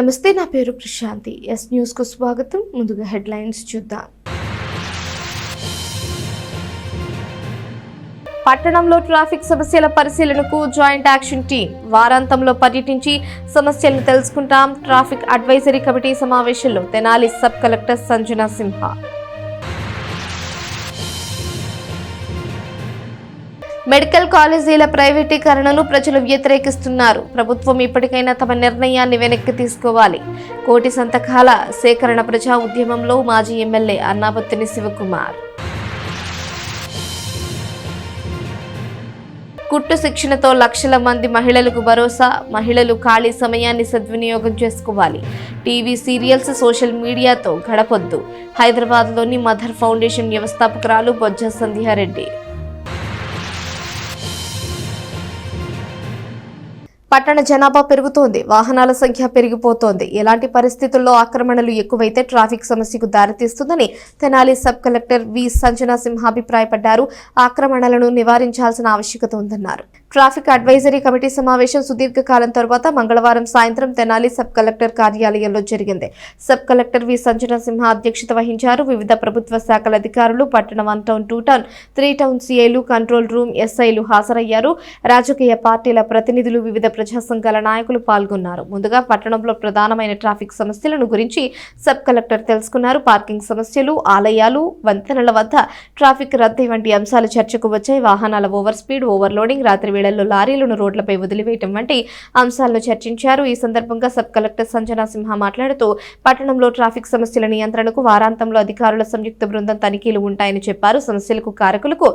నమస్తే, నా పేరు ప్రశాంతి. ఎస్ న్యూస్ కు స్వాగతం. ముందుగా హెడ్లైన్స్ చూద్దాం. పట్టణంలో ట్రాఫిక్ సమస్యల పరిశీలనకు జాయింట్ యాక్షన్ టీం వారాంతంలో పర్యటించి సమస్యలను తెలుసుకుంటాం. ట్రాఫిక్ అడ్వైజరీ కమిటీ సమావేశంలో తెనాలి సబ్ కలెక్టర్ సంజన సింహ. మెడికల్ కాలేజీల ప్రైవేటీకరణను ప్రజలు వ్యతిరేకిస్తున్నారు. ప్రభుత్వం ఇప్పటికైనా తమ నిర్ణయాన్ని వెనక్కి తీసుకోవాలి. కోటి సంతకాల సేకరణ ప్రజా ఉద్యమంలో మాజీ ఎమ్మెల్యే అన్నాబత్తిని శివకుమార్. కుట్టు శిక్షణతో లక్షల మంది మహిళలకు భరోసా. మహిళలు ఖాళీ సమయాన్ని సద్వినియోగం చేసుకోవాలి. టీవీ సీరియల్స్, సోషల్ మీడియాతో గడపొద్దు. హైదరాబాద్లోని మదర్ ఫౌండేషన్ వ్యవస్థాపకురాలు బొజ్జ సంధ్యారెడ్డి. పట్టణ జనాభా పెరుగుతోంది, వాహనాల సంఖ్య పెరిగిపోతోంది. ఎలాంటి పరిస్థితుల్లో ఆక్రమణలు ఎక్కువైతే ట్రాఫిక్ సమస్యకు దారితీస్తుందని Tenali sub collector V Sanjana సింహ అభిప్రాయపడ్డారు. ఆక్రమణలను నివారించాల్సిన ఆవశ్యకత ఉందన్నారు. ట్రాఫిక్ అడ్వైజరీ కమిటీ సమావేశం సుదీర్ఘకాలం తర్వాత మంగళవారం సాయంత్రం తెనాలి సబ్ కలెక్టర్ కార్యాలయంలో జరిగింది. Sub collector V Sanjana Simha అధ్యక్షత వహించారు. వివిధ ప్రభుత్వ శాఖల అధికారులు, పట్టణ 1 టౌన్, 2 టౌన్, 3 టౌన్ సిఐలు, కంట్రోల్ రూమ్ ఎస్ఐలు హాజరయ్యారు. రాజకీయ పార్టీల ప్రతినిధులు, వివిధ ప్రజా సంఘాల నాయకులు పాల్గొన్నారు. ముందుగా పట్టణంలో ప్రధానమైన ట్రాఫిక్ సమస్యలను గురించి సబ్ కలెక్టర్ తెలుసుకున్నారు. పార్కింగ్ సమస్యలు, ఆలయాలు, వంతెనల వద్ద ట్రాఫిక్ రద్దీ వంటి అంశాలు చర్చకు వచ్చాయి. వాహనాల ఓవర్ స్పీడ్, ఓవర్లోడింగ్, రాత్రి వేళల్లో లారీలను రోడ్లపై వదిలివేయడం వంటి అంశాలను చర్చించారు. ఈ సందర్భంగా సబ్ కలెక్టర్ సంజన సింహ మాట్లాడుతూ పట్టణంలో ట్రాఫిక్ సమస్యల నియంత్రణకు వారాంతంలో అధికారుల సంయుక్త బృందం తనిఖీలు ఉంటాయని చెప్పారు. సమస్యలకు కారకులకు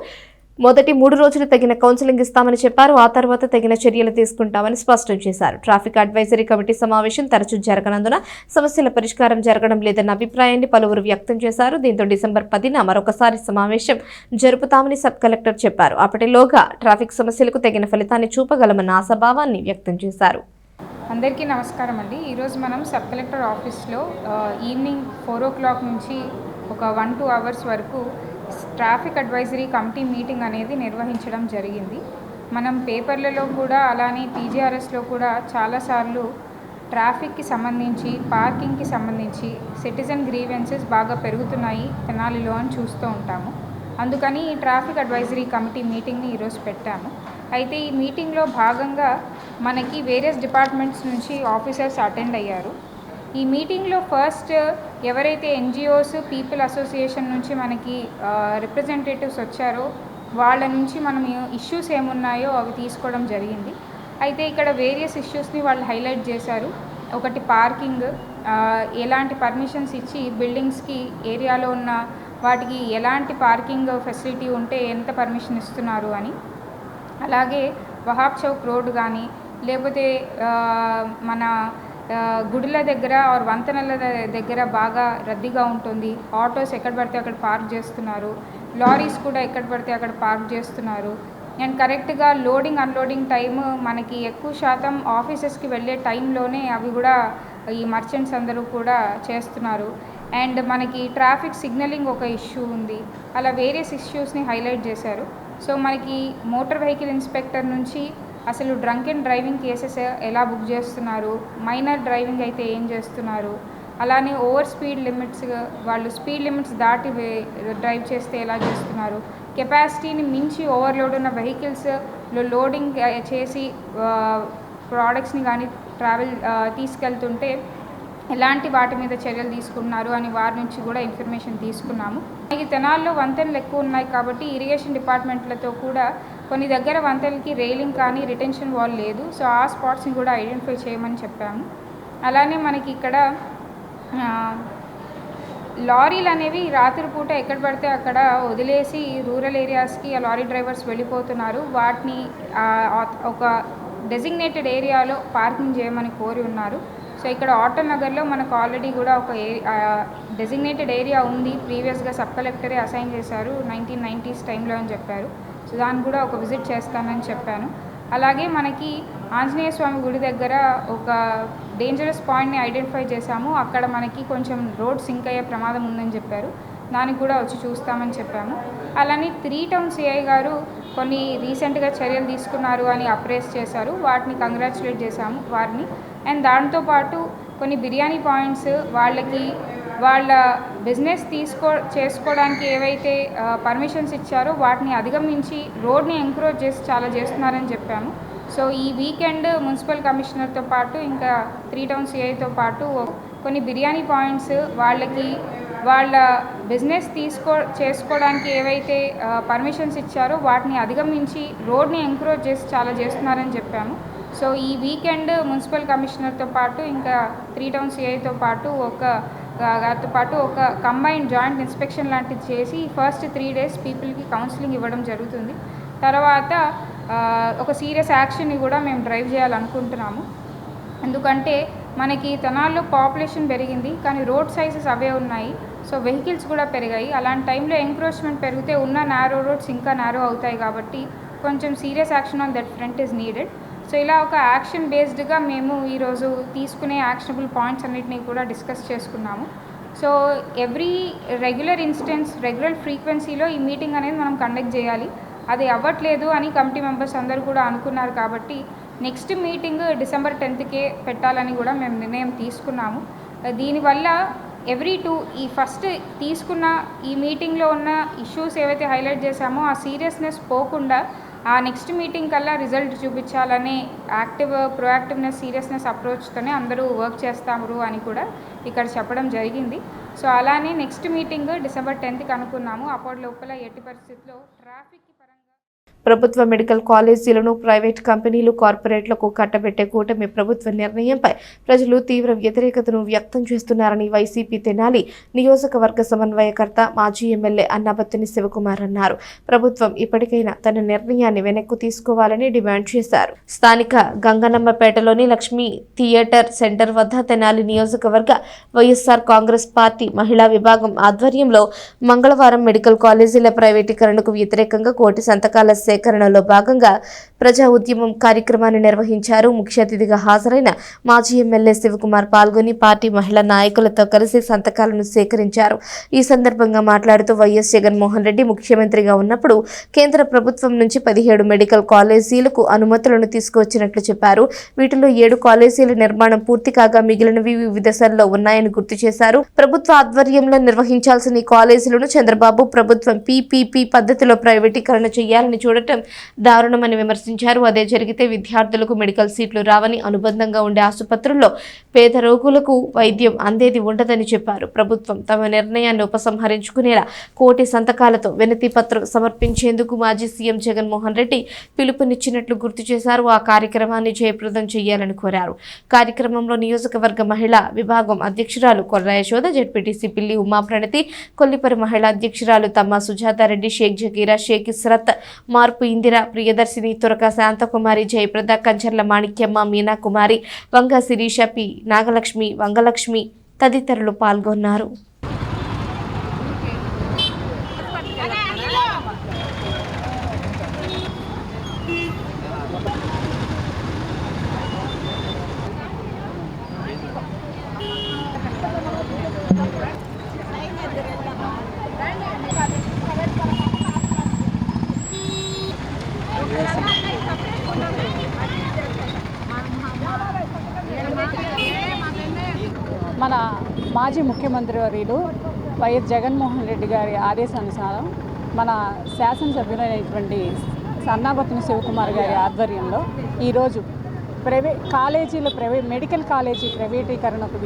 మొదటి 3 రోజులు తగిన కౌన్సిలింగ్ ఇస్తామని చెప్పారు. ఆ తర్వాత తగిన చర్యలు తీసుకుంటామని స్పష్టం చేశారు. ట్రాఫిక్ అడ్వైజరీ కమిటీ సమావేశం తరచూ జరగనందున సమస్యల పరిష్కారం జరగడం లేదన్న అభిప్రాయాన్ని పలువురు వ్యక్తం చేశారు. దీంతో డిసెంబర్ 10న మరొకసారి సమావేశం జరుపుతామని సబ్ కలెక్టర్ చెప్పారు. అప్పటిలోగా ట్రాఫిక్ సమస్యలకు తగిన ఫలితాన్ని చూపగలమన్న ఆశాభావాన్ని వ్యక్తం చేశారు. అందరికీ నమస్కారం అండి. ఈరోజు మనం సబ్ కలెక్టర్ ఆఫీస్లో ఈవినింగ్ 4 o'clock నుంచి ఒక 1-2 hours వరకు ట్రాఫిక్ అడ్వైజరీ కమిటీ మీటింగ్ అనేది నిర్వహించడం జరిగింది. మనం పేపర్లలో కూడా అలానే పీజీఆర్ఎస్లో కూడా చాలాసార్లు ట్రాఫిక్కి సంబంధించి, పార్కింగ్కి సంబంధించి సిటిజన్ గ్రీవెన్సెస్ బాగా పెరుగుతున్నాయి తెనాలిలో అని చూస్తూ ఉంటాము. అందుకని ఈ ట్రాఫిక్ అడ్వైజరీ కమిటీ మీటింగ్ని ఈరోజు పెట్టాము. అయితే ఈ మీటింగ్లో భాగంగా మనకి వేరియస్ డిపార్ట్మెంట్స్ నుంచి ఆఫీసర్స్ అటెండ్ అయ్యారు. ఈ మీటింగ్లో ఫస్ట్ ఎవరైతే ఎన్జిఓస్, పీపుల్ అసోసియేషన్ నుంచి మనకి రిప్రజెంటేటివ్స్ వచ్చారో వాళ్ళ నుంచి మనం ఇష్యూస్ ఏమున్నాయో అవి తీసుకోవడం జరిగింది. అయితే ఇక్కడ వేరియస్ ఇష్యూస్ని వాళ్ళు హైలైట్ చేశారు. ఒకటి పార్కింగ్, ఎలాంటి పర్మిషన్స్ ఇచ్చి బిల్డింగ్స్కి ఏరియాలో ఉన్న వాటికి ఎలాంటి పార్కింగ్ ఫెసిలిటీ ఉంటే ఎంత పర్మిషన్ ఇస్తున్నారు అని. అలాగే వహాబ్ చౌక్ రోడ్ కానీ లేకపోతే మన గుడుల దగ్గర ఆర్ వంతెనల దగ్గర బాగా రద్దీగా ఉంటుంది. ఆటోస్ ఎక్కడ పడితే అక్కడ పార్క్ చేస్తున్నారు, లారీస్ కూడా ఎక్కడ పడితే అక్కడ పార్క్ చేస్తున్నారు. అండ్ కరెక్ట్గా లోడింగ్ అన్లోడింగ్ టైం మనకి ఎక్కువ శాతం ఆఫీసెస్కి వెళ్ళే టైంలోనే అవి కూడా ఈ మర్చెంట్స్ అందరూ కూడా చేస్తున్నారు. అండ్ మనకి ట్రాఫిక్ సిగ్నలింగ్ ఒక ఇష్యూ ఉంది. అలా వేరియస్ ఇష్యూస్ని హైలైట్ చేశారు. సో మనకి మోటార్ వెహికల్ ఇన్స్పెక్టర్ నుంచి అసలు డ్రంక్ అండ్ డ్రైవింగ్ కేసెస్ ఎలా బుక్ చేస్తున్నారు, మైనర్ డ్రైవింగ్ అయితే ఏం చేస్తున్నారు, అలానే ఓవర్ స్పీడ్ లిమిట్స్, వాళ్ళు స్పీడ్ లిమిట్స్ దాటి డ్రైవ్ చేస్తే ఎలా చేస్తున్నారు, కెపాసిటీని మించి ఓవర్లోడ్ ఉన్న వెహికల్స్లో లోడింగ్ చేసి ప్రోడక్ట్స్ని కానీ తీసుకెళ్తుంటే ఎలాంటి వాటి మీద చర్యలు తీసుకున్నారు అని వారి నుంచి కూడా ఇన్ఫర్మేషన్ తీసుకున్నాము. మనకి తెనాల్లో వంతెనలు ఎక్కువ ఉన్నాయి కాబట్టి ఇరిగేషన్ డిపార్ట్మెంట్లతో కూడా కొన్ని దగ్గర వంతెనలకి రైలింగ్ కానీ రిటెన్షన్ వాల్ లేదు. సో ఆ స్పాట్స్ని కూడా ఐడెంటిఫై చేయమని చెప్పాము. అలానే మనకి ఇక్కడ లారీలు అనేవి రాత్రిపూట ఎక్కడ పడితే అక్కడ వదిలేసి రూరల్ ఏరియాస్కి ఆ లారీ డ్రైవర్స్ వెళ్ళిపోతున్నారు. వాటిని ఒక డెసిగ్నేటెడ్ ఏరియాలో పార్కింగ్ చేయమని కోరి ఉన్నారు. సో ఇక్కడ ఆటో నగర్లో మనకు ఆల్రెడీ కూడా ఒక డెసిగ్నేటెడ్ ఏరియా ఉంది. ప్రీవియస్గా సబ్ కలెక్టరే అసైన్ చేశారు 1990s టైంలో అని చెప్పారు. సో దాన్ని కూడా ఒక విజిట్ చేస్తానని చెప్పాను. అలాగే మనకి ఆంజనేయ స్వామి గుడి దగ్గర ఒక డేంజరస్ పాయింట్ని ఐడెంటిఫై చేశాము. అక్కడ మనకి కొంచెం రోడ్ సింక్ అయ్యే ప్రమాదం ఉందని చెప్పారు. దానికి కూడా వచ్చి చూస్తామని చెప్పాము. అలానే 3 టౌన్ సిఐ గారు కొన్ని రీసెంట్గా చర్యలు తీసుకున్నారు అని అప్రైజ్ చేశారు. వాటిని కంగ్రాచులేట్ చేశాము వారిని. అండ్ దాంతోపాటు కొన్ని బిర్యానీ పాయింట్స్ వాళ్ళ బిజినెస్ చేసుకోవడానికి ఏవైతే పర్మిషన్స్ ఇచ్చారో వాటిని అధిగమించి రోడ్ని ఎంకరేజ్ చేసి చాలా చేస్తున్నారని చెప్పాము. సో ఈ వీకెండ్ మున్సిపల్ కమిషనర్తో పాటు ఇంకా 3 టౌన్ సిఐతో పాటు కొన్ని బిర్యానీ పాయింట్స్ వాళ్ళ బిజినెస్ చేసుకోవడానికి ఏవైతే పర్మిషన్స్ ఇచ్చారో వాటిని అధిగమించి రోడ్ని ఎంకరేజ్ చేసి చాలా చేస్తున్నారని చెప్పాము. సో ఈ వీకెండ్ మున్సిపల్ కమిషనర్తో పాటు ఇంకా 3 టౌన్ సిఐతో పాటు ఒక కంబైన్డ్ జాయింట్ ఇన్స్పెక్షన్ లాంటిది చేసి ఫస్ట్ 3 days పీపుల్కి కౌన్సిలింగ్ ఇవ్వడం జరుగుతుంది. తర్వాత ఒక సీరియస్ యాక్షన్ని కూడా మేము డ్రైవ్ చేయాలనుకుంటున్నాము. ఎందుకంటే మనకి తెనాల్లో పాపులేషన్ పెరిగింది కానీ రోడ్ సైజెస్ అవే ఉన్నాయి. సో వెహికల్స్ కూడా పెరిగాయి. అలాంటి టైంలో ఎంక్రోచ్మెంట్ పెరిగితే ఉన్న నారో రోడ్స్ ఇంకా నారో అవుతాయి కాబట్టి కొంచెం serious action on that front is needed. So ఇలా ఒక యాక్షన్ బేస్డ్గా మేము ఈరోజు తీసుకునే యాక్షనబుల్ పాయింట్స్ అన్నిటినీ కూడా డిస్కస్ చేసుకున్నాము. సో ఎవ్రీ రెగ్యులర్ ఫ్రీక్వెన్సీలో ఈ మీటింగ్ అనేది మనం కండక్ట్ చేయాలి. అది అవ్వట్లేదు అని కమిటీ మెంబర్స్ అందరూ కూడా అనుకున్నారు కాబట్టి నెక్స్ట్ మీటింగ్ December 10th పెట్టాలని కూడా మేము నిర్ణయం తీసుకున్నాము. దీనివల్ల ఈ ఫస్ట్ తీసుకున్న ఈ మీటింగ్లో ఉన్న ఇష్యూస్ ఏవైతే హైలైట్ చేశామో ఆ సీరియస్నెస్ పోకుండా ఆ నెక్స్ట్ మీటింగ్ కల్లా రిజల్ట్ చూపించాలనే ప్రొయాక్టివ్నెస్ సీరియస్నెస్ అప్రోచ్తోనే అందరూ వర్క్ చేస్తాము అని కూడా ఇక్కడ చెప్పడం జరిగింది. సో అలానే నెక్స్ట్ మీటింగ్ December 10th అనుకున్నాము. అప్పటి లోపల ఎట్టి పరిస్థితుల్లో ట్రాఫిక్ ప్రభుత్వ మెడికల్ కాలేజీలను ప్రైవేట్ కంపెనీలు కార్పొరేట్లకు కట్టబెట్టే కూటమి ప్రభుత్వ నిర్ణయంపై ప్రజలు తీవ్ర వ్యతిరేకతను వ్యక్తం చేస్తున్నారని వైసీపీ తెనాలి నియోజకవర్గ సమన్వయకర్త మాజీ ఎమ్మెల్యే అన్నాబత్తుని శివకుమార్ అన్నారు. ప్రభుత్వం ఇప్పటికైనా తన నిర్ణయాన్ని వెనక్కు తీసుకోవాలని డిమాండ్ చేశారు. స్థానిక గంగనమ్మపేటలోని లక్ష్మీ థియేటర్ సెంటర్ వద్ద తెనాలి నియోజకవర్గ వైఎస్ఆర్ కాంగ్రెస్ పార్టీ మహిళా విభాగం ఆధ్వర్యంలో మంగళవారం మెడికల్ కాలేజీల ప్రైవేటీకరణకు వ్యతిరేకంగా కోటి సంతకాల సేకరణలో భాగంగా ప్రజా ఉద్యమం కార్యక్రమాన్ని నిర్వహించారు. ముఖ్య అతిథిగా హాజరైన మాజీ ఎమ్మెల్యే శివకుమార్ పాల్గొని పార్టీ మహిళా నాయకులతో కలిసి సంతకాలను సేకరించారు. ఈ సందర్భంగా మాట్లాడుతూ వైఎస్ జగన్మోహన్ రెడ్డి ముఖ్యమంత్రిగా ఉన్నప్పుడు కేంద్ర ప్రభుత్వం నుంచి 17 మెడికల్ కాలేజీలకు అనుమతులను తీసుకువచ్చినట్లు చెప్పారు. వీటిలో 7 కాలేజీల నిర్మాణం పూర్తి కాగా మిగిలినవి వివిధ దశల్లో ఉన్నాయని గుర్తు చేశారు. ప్రభుత్వ ఆధ్వర్యంలో నిర్వహించాల్సిన ఈ కాలేజీలను చంద్రబాబు ప్రభుత్వం పీపీపీ పద్ధతిలో ప్రైవేటీకరణ చేయాలని చూడటం దారుణమని విమర్శించారు. అదే జరిగితే విద్యార్థులకు మెడికల్ సీట్లు రావని, అనుబంధంగా ఉండే ఆసుపత్రుల్లో పేద రోగులకు వైద్యం అందేది ఉండదని చెప్పారు. ప్రభుత్వం తమ నిర్ణయాన్ని ఉపసంహరించుకునేలా కోటి సంతకాలతో వినతి పత్రం సమర్పించేందుకు మాజీ సీఎం జగన్మోహన్ రెడ్డి పిలుపునిచ్చినట్లు గుర్తు చేశారు. ఆ కార్యక్రమాన్ని జయప్రదం చేయాలని కోరారు. కార్యక్రమంలో నియోజకవర్గ మహిళా విభాగం అధ్యక్షురాలు కొర్ర యశోద, జెడ్పీటీసీ పిల్లి ఉమాప్రణతి, కొల్లిపరి మహిళా అధ్యక్షురాలు తమ్మ సుజాతారెడ్డి, షేక్ జకీరా, షేక్ ఇస్రత్, మార్పు ఇందిర, ప్రియదర్శిని, తురక శాంతకుమారి, జయప్రద, కంచర్ల మాణిక్యమ్మ, మీనా కుమారి, వంగ శిరీష, పి నాగలక్ష్మి, వంగలక్ష్మి తదితరులు పాల్గొన్నారు. మన మాజీ ముఖ్యమంత్రి వర్యులు వైఎస్ జగన్మోహన్ రెడ్డి గారి ఆదేశానుసారం మన శాసనసభ్యులైనటువంటి అన్నాబత్తుని శివకుమార్ గారి ఆధ్వర్యంలో ఈరోజు మెడికల్ కాలేజీ ప్రైవేటీకరణకు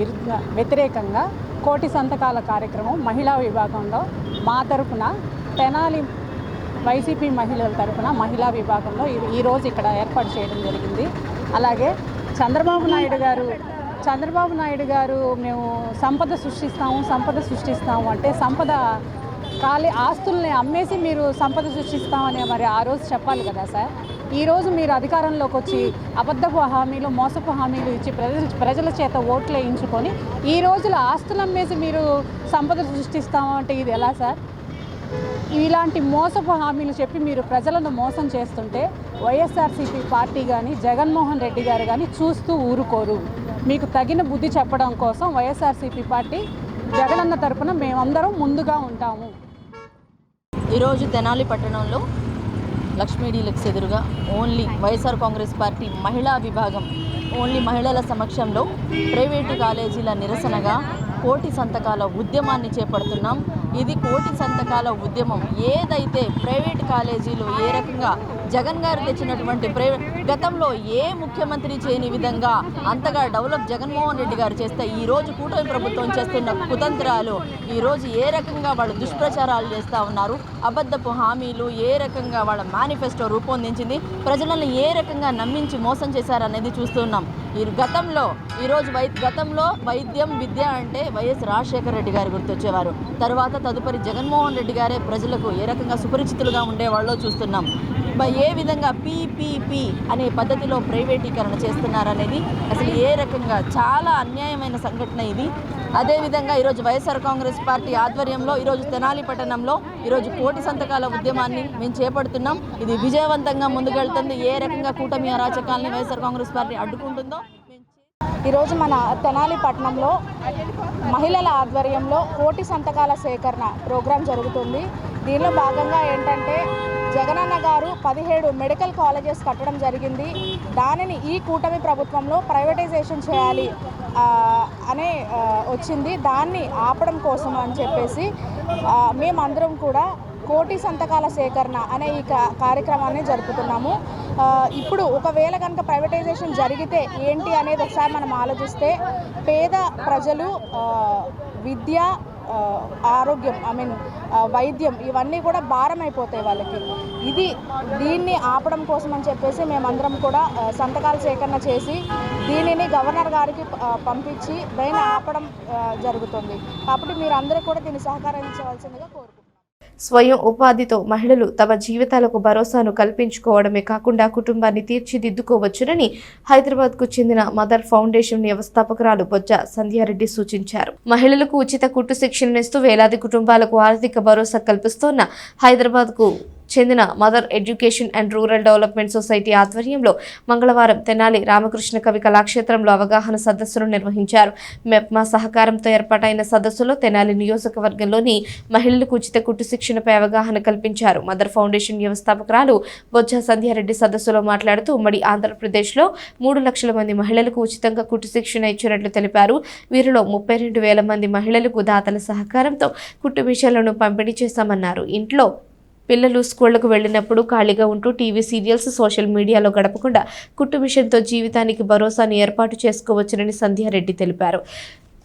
వ్యతిరేకంగా కోటి సంతకాల కార్యక్రమం మహిళా విభాగంలో మా తరఫున తెనాలి వైసీపీ మహిళల తరఫున మహిళా విభాగంలో ఈరోజు ఇక్కడ ఏర్పాటు చేయడం జరిగింది. అలాగే చంద్రబాబు నాయుడు గారు మేము సంపద సృష్టిస్తాము అంటే ఆస్తుల్ని అమ్మేసి మీరు సంపద సృష్టిస్తామని మరి ఆ రోజు చెప్పాలి కదా సార్. ఈరోజు మీరు అధికారంలోకి వచ్చి అబద్ధపు హామీలు, మోసపు హామీలు ఇచ్చి ప్రజల చేత ఓట్లు వేయించుకొని ఈ రోజుల ఆస్తులు అమ్మేసి మీరు సంపద సృష్టిస్తామంటే ఇది ఎలా సార్? ఇలాంటి మోసపు హామీలు చెప్పి మీరు ప్రజలను మోసం చేస్తుంటే వైఎస్ఆర్సీపీ పార్టీ కానీ జగన్మోహన్ రెడ్డి గారు కానీ చూస్తూ ఊరుకోరు. మీకు తగిన బుద్ధి చెప్పడం కోసం వైఎస్ఆర్సీపీ పార్టీ జగనన్న తరపున మేమందరం ముందుగా ఉంటాము. ఈరోజు తెనాలి పట్టణంలో లక్ష్మీ డీలక్స్ ఎదురుగా ఓన్లీ వైఎస్ఆర్ కాంగ్రెస్ పార్టీ మహిళా విభాగం ఓన్లీ మహిళల సమక్షంలో ప్రైవేటు కాలేజీల నిరసనగా కోటి సంతకాల ఉద్యమాన్ని చేపడుతున్నాం. ఇది కోటి సంతకాల ఉద్యమం. ఏదైతే ప్రైవేట్ కాలేజీలు ఏ రకంగా జగన్ గారు తెచ్చినటువంటి గతంలో ఏ ముఖ్యమంత్రి చేయని విధంగా అంతగా డెవలప్ జగన్మోహన్ రెడ్డి గారు చేస్తే ఈరోజు కూటమి ప్రభుత్వం చేస్తున్న కుతంత్రాలు, ఈరోజు ఏ రకంగా వాళ్ళు దుష్ప్రచారాలు చేస్తూ ఉన్నారు, అబద్ధపు హామీలు ఏ రకంగా వాళ్ళ మేనిఫెస్టో రూపొందించింది, ప్రజలను ఏ రకంగా నమ్మించి మోసం చేశారనేది చూస్తున్నాం. గతంలో వైద్యం విద్య అంటే వైఎస్ రాజశేఖర రెడ్డి గారు గుర్తొచ్చేవారు. తర్వాత తదుపరి జగన్మోహన్ రెడ్డి గారే ప్రజలకు ఏ రకంగా సుపరిచితులుగా ఉండేవాళ్ళో చూస్తున్నాం. ఏ విధంగా పీపీపీ అనే పద్ధతిలో ప్రైవేటీకరణ చేస్తున్నారనేది అసలు ఏ రకంగా చాలా అన్యాయమైన సంఘటన ఇది. అదేవిధంగా ఈరోజు వైఎస్ఆర్ కాంగ్రెస్ పార్టీ ఆధ్వర్యంలో ఈరోజు తెనాలి పట్టణంలో ఈరోజు కోటి సంతకాల ఉద్యమాన్ని మేము చేపడుతున్నాం. ఇది విజయవంతంగా ముందుకెళ్తుంది. ఏ రకంగా కూటమి అరాచకాలని వైఎస్ఆర్ కాంగ్రెస్ పార్టీ అడ్డుకుంటుందో ఈరోజు మన తెనాలి పట్టణంలో మహిళల ఆధ్వర్యంలో కోటి సంతకాల సేకరణ ప్రోగ్రాం జరుగుతుంది. దీనిలో భాగంగా ఏంటంటే జగనన్న గారు 17 మెడికల్ కాలేజెస్ కట్టడం జరిగింది. దానిని ఈ కూటమి ప్రభుత్వంలో ప్రైవేటైజేషన్ చేయాలి అనే వచ్చింది. దాన్ని ఆపడం కోసం అని చెప్పేసి మేమందరం కూడా కోటి సంతకాల సేకరణ అనే ఈ కార్యక్రమాన్ని జరుపుతున్నాము. ఇప్పుడు ఒకవేళ కనుక ప్రైవేటైజేషన్ జరిగితే ఏంటి అనేది ఒకసారి మనం ఆలోచిస్తే పేద ప్రజలు విద్య, ఆరోగ్యం, వైద్యం ఇవన్నీ కూడా భారం అయిపోతాయి వాళ్ళకి. దీన్ని ఆపడం కోసం అని చెప్పేసి మేమందరం కూడా సంతకాల సేకరణ చేసి దీనిని గవర్నర్ గారికి పంపించి దీన్ని ఆపడం జరుగుతుంది. కాబట్టి మీరందరూ కూడా దీన్ని సహకరించవలసిందిగా కోరుకుంటున్నాం. స్వయం ఉపాధితో మహిళలు తమ జీవితాలకు భరోసాను కల్పించుకోవడమే కాకుండా కుటుంబాన్ని తీర్చిదిద్దుకోవచ్చునని హైదరాబాద్కు చెందిన మదర్ ఫౌండేషన్ వ్యవస్థాపకురాలు బొజ్జ సంధ్యారెడ్డి సూచించారు. మహిళలకు ఉచిత కుట్టు శిక్షణనిస్తూ వేలాది కుటుంబాలకు ఆర్థిక భరోసా కల్పిస్తోన్న హైదరాబాద్కు చెందిన mother education and rural development society ఆధ్వర్యంలో మంగళవారం తెనాలి రామకృష్ణ కవి కళాక్షేత్రంలో అవగాహన సదస్సును నిర్వహించారు. మెప్మా సహకారంతో ఏర్పాటైన సదస్సులో తెనాలి నియోజకవర్గంలోని మహిళలకు ఉచిత కుట్టు శిక్షణపై అవగాహన కల్పించారు. మదర్ ఫౌండేషన్ వ్యవస్థాపకురాలు బొజ్జ సంధ్యారెడ్డి సదస్సులో మాట్లాడుతూ ఉమ్మడి ఆంధ్రప్రదేశ్లో 3 లక్షల మంది మహిళలకు ఉచితంగా కుట్టు శిక్షణ ఇచ్చినట్లు తెలిపారు. వీరిలో 32,000 మంది మహిళలకు దాతల సహకారంతో కుట్టు మిషన్లను పంపిణీ చేశామన్నారు. ఇంట్లో పిల్లలు స్కూళ్లకు వెళ్ళినప్పుడు ఖాళీగా ఉంటూ టీవీ సీరియల్స్, సోషల్ మీడియాలో గడపకుండా కుట్టు మిషన్తో జీవితానికి భరోసాను ఏర్పాటు చేసుకోవచ్చునని సంధ్యారెడ్డి తెలిపారు.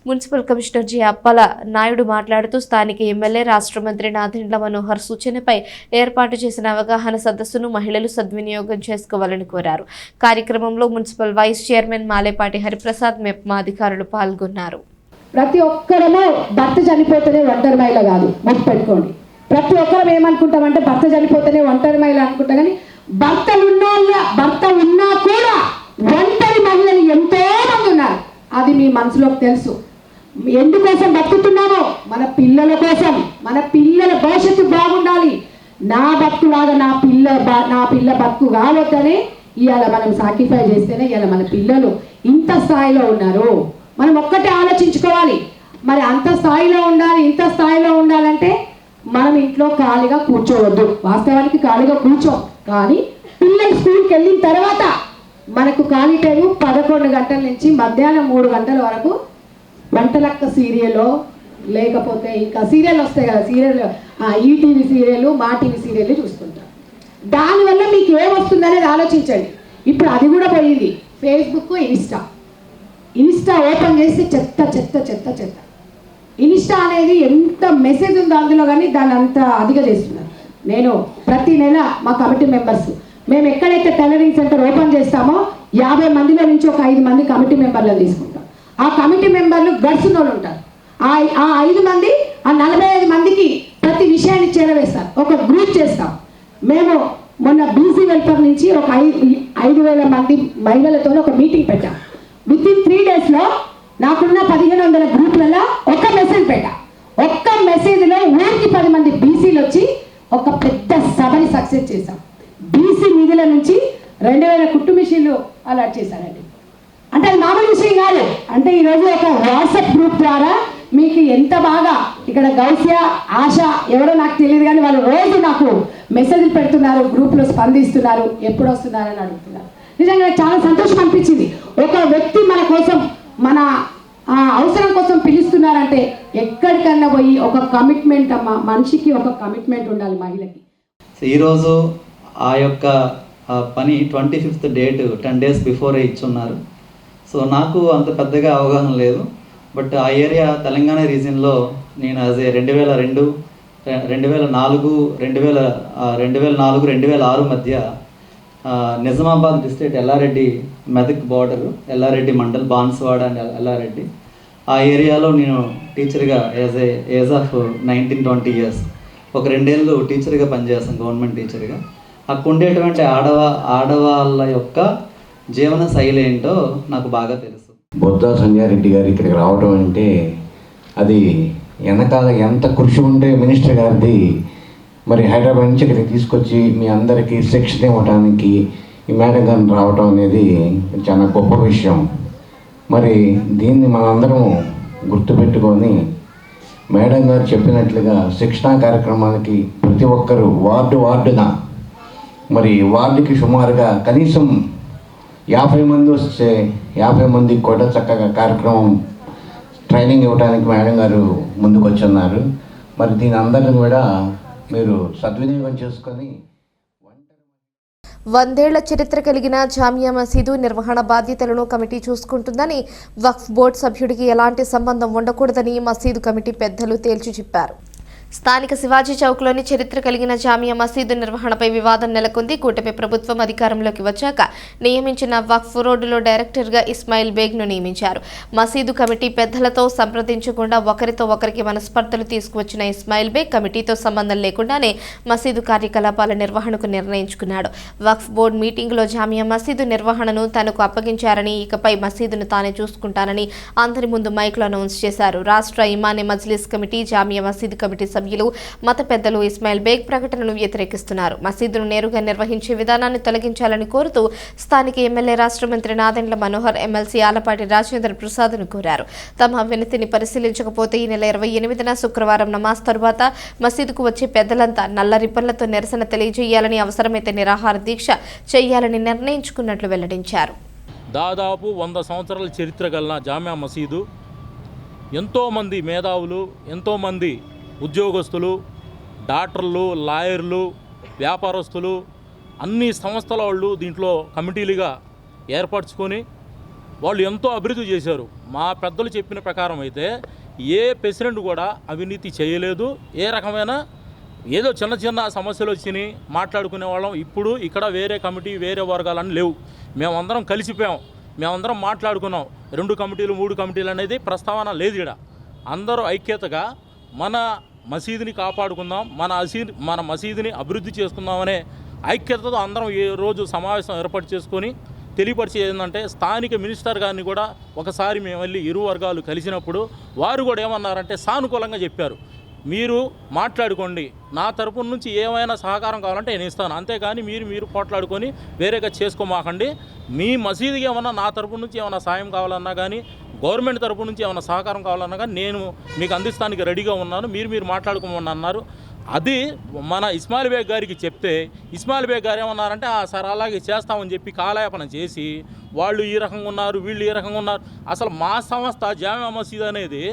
Municipal commissioner G Appala Naidu మాట్లాడుతూ స్థానిక ఎమ్మెల్యే, రాష్ట్ర మంత్రి నాదెండ్ల మనోహర్ సూచనపై ఏర్పాటు చేసిన అవగాహన సదస్సును మహిళలు సద్వినియోగం చేసుకోవాలని కోరారు. కార్యక్రమంలో municipal vice chairman Malepati Hariprasad, MEPMA అధికారులు పాల్గొన్నారు. ప్రతి ఒక్కరము భర్త చనిపోతేనే ఒంటరి మహిళ కాదు, గుర్తుపెట్టుకోండి. ప్రతి ఒక్కరం ఏమనుకుంటామంటే భర్త చనిపోతేనే ఒంటరి మహిళ అనుకుంటా, కానీ భర్త ఉన్నా కూడా ఒంటరి మహిళలు ఎంతో మంది ఉన్నారు. అది మీ మనసులోకి తెలుసు. ఎందుకోసం బతుకుతున్నామో మన పిల్లల కోసం, మన పిల్లల భవిష్యత్తు బాగుండాలి. నా బతుకులాగా నా పిల్ల బతుకు కావద్దనే ఇవాళ మనం సాక్రిఫై చేస్తేనే ఇవాళ మన పిల్లలు ఇంత స్థాయిలో ఉన్నారు. మనం ఒక్కటే ఆలోచించుకోవాలి. మరి అంత స్థాయిలో ఉండాలి, ఇంత స్థాయిలో ఉండాలంటే మనం ఇంట్లో ఖాళీగా కూర్చోవద్దు. వాస్తవానికి ఖాళీగా కూర్చోం, కానీ పిల్లలు స్కూల్కి వెళ్ళిన తర్వాత మనకు ఖాళీ టైము 11 గంటల నుంచి మధ్యాహ్నం 3 గంటల వరకు వంటలక్క సీరియల్లో, లేకపోతే ఇంకా సీరియల్ వస్తాయి కదా, సీరియల్ ఈటీవీ సీరియల్, మా టీవీ సీరియల్ చూస్తుంటాం. దానివల్ల మీకు ఏమొస్తుందనేది ఆలోచించండి. ఇప్పుడు అది కూడా పోయింది. ఫేస్బుక్, ఇన్స్టా ఓపెన్ చేసి చెత్త చెత్త చెత్త చెత్త. ఇన్స్టా అనేది ఎంత మెసేజ్ ఉందో అందులో, కానీ దాన్ని అంత అదిగా చేస్తున్నారు. నేను ప్రతి నెల మా కమిటీ మెంబర్స్ మేము ఎక్కడైతే టైలరింగ్ సెంటర్ ఓపెన్ చేస్తామో 50 మందిలో నుంచి ఒక 5 మంది కమిటీ మెంబర్లను తీసుకుంటాం. ఆ కమిటీ మెంబర్లు గడుచున్న వాళ్ళు ఉంటారు. ఆ 5 మంది ఆ 45 మందికి ప్రతి విషయాన్ని చేరవేస్తారు. ఒక గ్రూప్ చేస్తాం. మేము మొన్న బీసీ వెల్ఫేర్ నుంచి ఒక 5,000 మంది మహిళలతో ఒక మీటింగ్ పెట్టాం. విత్ ఇన్ 3 డేస్లో నాకున్న 1,500 గ్రూపులలో ఒక మెసేజ్ పెట్టా. ఒక్క మెసేజ్లో ఊరికి 10 మంది బీసీలు వచ్చి ఒక పెద్ద సభని సక్సెస్ చేశాం. బీసీ నిధుల నుంచి 2,000 కుట్టు మిషన్లు అలాట్ చేశారండి. అంటే అది మామూలు విషయం కాదు. అంటే ఈరోజు ఒక వాట్సాప్ గ్రూప్ ద్వారా మీకు ఎంత బాగా ఇక్కడ గౌసియా ఆశ ఎవరో నాకు తెలియదు కానీ వాళ్ళు రోజు నాకు మెసేజ్లు పెడుతున్నారు, గ్రూప్లో స్పందిస్తున్నారు, ఎప్పుడు వస్తున్నారని అడుగుతున్నారు. నిజంగా నాకు చాలా సంతోషం అనిపించింది. ఒక వ్యక్తి మన కోసం మన అవసరం కోసం పిలుస్తున్నారంటే ఎక్కడికన్నా పోయి ఒక కమిట్మెంట్ అమ్మ, మనిషికి ఒక కమిట్మెంట్ ఉండాలి మహిళకి. ఈరోజు ఆ యొక్క పని 25th డేట్ 10 days బిఫోరే ఇచ్చున్నారు. సో నాకు అంత పెద్దగా అవగాహన లేదు. బట్ ఆ ఏరియా తెలంగాణ రీజియన్లో నేను యాజ్ ఏ 2002, 2004, 2006 మధ్య Nizamabad district Yellareddy Medak border, Yellareddy mandal, Banswada and Yellareddy ఆ ఏరియాలో నేను టీచర్గా ఏజ్ ఆఫ్ 19-20 years ఒక 2 ఏళ్ళు టీచర్గా పనిచేస్తాను, గవర్నమెంట్ టీచర్గా. అక్కడ ఉండేటువంటి ఆడవాళ్ళ యొక్క జీవన శైలి ఏంటో నాకు బాగా తెలుసు. బొత్స సంజయారెడ్డి గారు ఇక్కడికి రావడం అంటే అది వెనకాల ఎంత కృషి ఉంటే మినిస్టర్ గారిది మరి హైదరాబాద్ నుంచి ఇక్కడికి తీసుకొచ్చి మీ అందరికీ శిక్షణ ఇవ్వడానికి ఈ మేడం గారిని రావడం అనేది చాలా గొప్ప విషయం. మరి దీన్ని మనందరం గుర్తుపెట్టుకొని మేడం గారు చెప్పినట్లుగా శిక్షణా కార్యక్రమానికి ప్రతి ఒక్కరూ వార్డున మరి వార్డుకి సుమారుగా కనీసం 50 మంది వస్తే 50 మందికి కూడా చక్కగా కార్యక్రమం ట్రైనింగ్ ఇవ్వడానికి మేడం గారు ముందుకు వచ్చున్నారు. మరి దీని అందరిని కూడా మీరు సద్వినియోగం చేసుకొని 100 ఏళ్ల చరిత్ర కలిగిన జామియా మసీదు నిర్వహణ బాధ్యతలను కమిటీ చూసుకుంటుందని, వక్ఫ్ బోర్డు సభ్యుడికి ఎలాంటి సంబంధం ఉండకూడదని మసీదు కమిటీ పెద్దలు తేల్చి చెప్పారు. స్థానిక శివాజీ చౌక్లోని చరిత్ర కలిగిన జామియా మసీదు నిర్వహణపై వివాదం నెలకొంది. కూటమి ప్రభుత్వం అధికారంలోకి వచ్చాక నియమించిన వక్ఫ్ రోడ్డులో డైరెక్టర్గా ఇస్మాయిల్ బేగ్ను నియమించారు. మసీదు కమిటీ పెద్దలతో సంప్రదించకుండా ఒకరితో ఒకరికి మనస్పర్ధలు తీసుకువచ్చిన ఇస్మాయిల్ బేగ్ కమిటీతో సంబంధం లేకుండానే మసీదు కార్యకలాపాల నిర్వహణకు నిర్ణయించుకున్నాడు. వక్ఫ్ బోర్డు మీటింగ్లో జామియా మసీదు నిర్వహణను తనకు అప్పగించారని, ఇకపై మసీదును తానే చూసుకుంటానని అందరి ముందు మైక్లో అనౌన్స్ చేశారు. రాష్ట్ర ఇమానే మజ్లిస్ కమిటీ, జామియా మసీదు కమిటీ సభ్యులు, మత పెద్దలు ఇస్మాయిల్ బేగ్ ప్రకటనను వ్యతిరేకిస్తున్నారు. మసీదును నేరుగా నిర్వహించే విధానాన్ని తొలగించాలని కోరుతూ స్థానిక ఎమ్మెల్యే రాష్ట్ర మంత్రి నాదెండ్ల మనోహర్, ఎమ్మెల్సీ ఆలపాటి రాజేంద్ర ప్రసాద్ను కోరారు. తమ వినతిని పరిశీలించకపోతే ఈ నెల 28న శుక్రవారం నమాజ్ తరువాత మసీదుకు వచ్చే పెద్దలంతా నల్ల రిబ్బన్లతో నిరసన తెలియజేయాలని, అవసరమైతే నిరాహార దీక్ష చేయాలని నిర్ణయించుకున్నట్లు వెల్లడించారు. దాదాపు 100 సంవత్సరాల చరిత్ర గల జామియా మసీదు ఎంతోమంది మేధావులు, ఎంతోమంది ఉద్యోగస్తులు, డాక్టర్లు, లాయర్లు, వ్యాపారస్తులు, అన్ని సంస్థల వాళ్ళు దీంట్లో కమిటీలుగా ఏర్పరచుకొని వాళ్ళు ఎంతో అభివృద్ధి చేశారు. మా పెద్దలు చెప్పిన ప్రకారం అయితే ఏ ప్రెసిడెంట్ కూడా అవినీతి చేయలేదు. ఏ రకమైన ఏదో చిన్న చిన్న సమస్యలు వచ్చినాయి మాట్లాడుకునే వాళ్ళం. ఇప్పుడు ఇక్కడ వేరే కమిటీ, వేరే వర్గాలని లేవు. మేమందరం కలిసిపోయాం, మేమందరం మాట్లాడుకున్నాం. 2 కమిటీలు 3 కమిటీలు అనేది ప్రస్తావన లేదు. ఇక్కడ అందరూ ఐక్యతగా మన మసీదుని కాపాడుకుందాం, మన మసీదుని అభివృద్ధి చేసుకుందామనే ఐక్యతతో అందరం ఈ రోజు సమావేశం ఏర్పాటు చేసుకొని తెలియపరిచేది ఏంటంటే, స్థానిక మినిస్టర్ గారిని కూడా ఒకసారి మేము వెళ్ళి ఇరు వర్గాలు కలిసినప్పుడు వారు కూడా ఏమన్నారంటే సానుకూలంగా చెప్పారు. మీరు మాట్లాడుకోండి, నా తరపున నుంచి ఏమైనా సహకారం కావాలంటే నేను ఇస్తాను, అంతేగాని మీరు పోట్లాడుకొని వేరేగా చేసుకోమాకండి. మీ మసీదుకి ఏమన్నా నా తరపు నుంచి ఏమైనా సాయం కావాలన్నా కానీ, గవర్నమెంట్ తరపు నుంచి ఏమైనా సహకారం కావాలన్నా కానీ నేను మీకు అందిస్తానికి రెడీగా ఉన్నాను, మీరు మాట్లాడుకోమని అన్నారు. అది మన ఇస్మాయిల్ బేగ్ గారికి చెప్తే ఇస్మాయిల్ బేగ్ గారు ఏమన్నారంటే సార్ అలాగే చేస్తామని చెప్పి కాలయాపన చేసి వాళ్ళు ఈ రకంగా ఉన్నారు, వీళ్ళు ఈ రకంగా ఉన్నారు. అసలు మా సంస్థ జామియా మసీద్ అనేది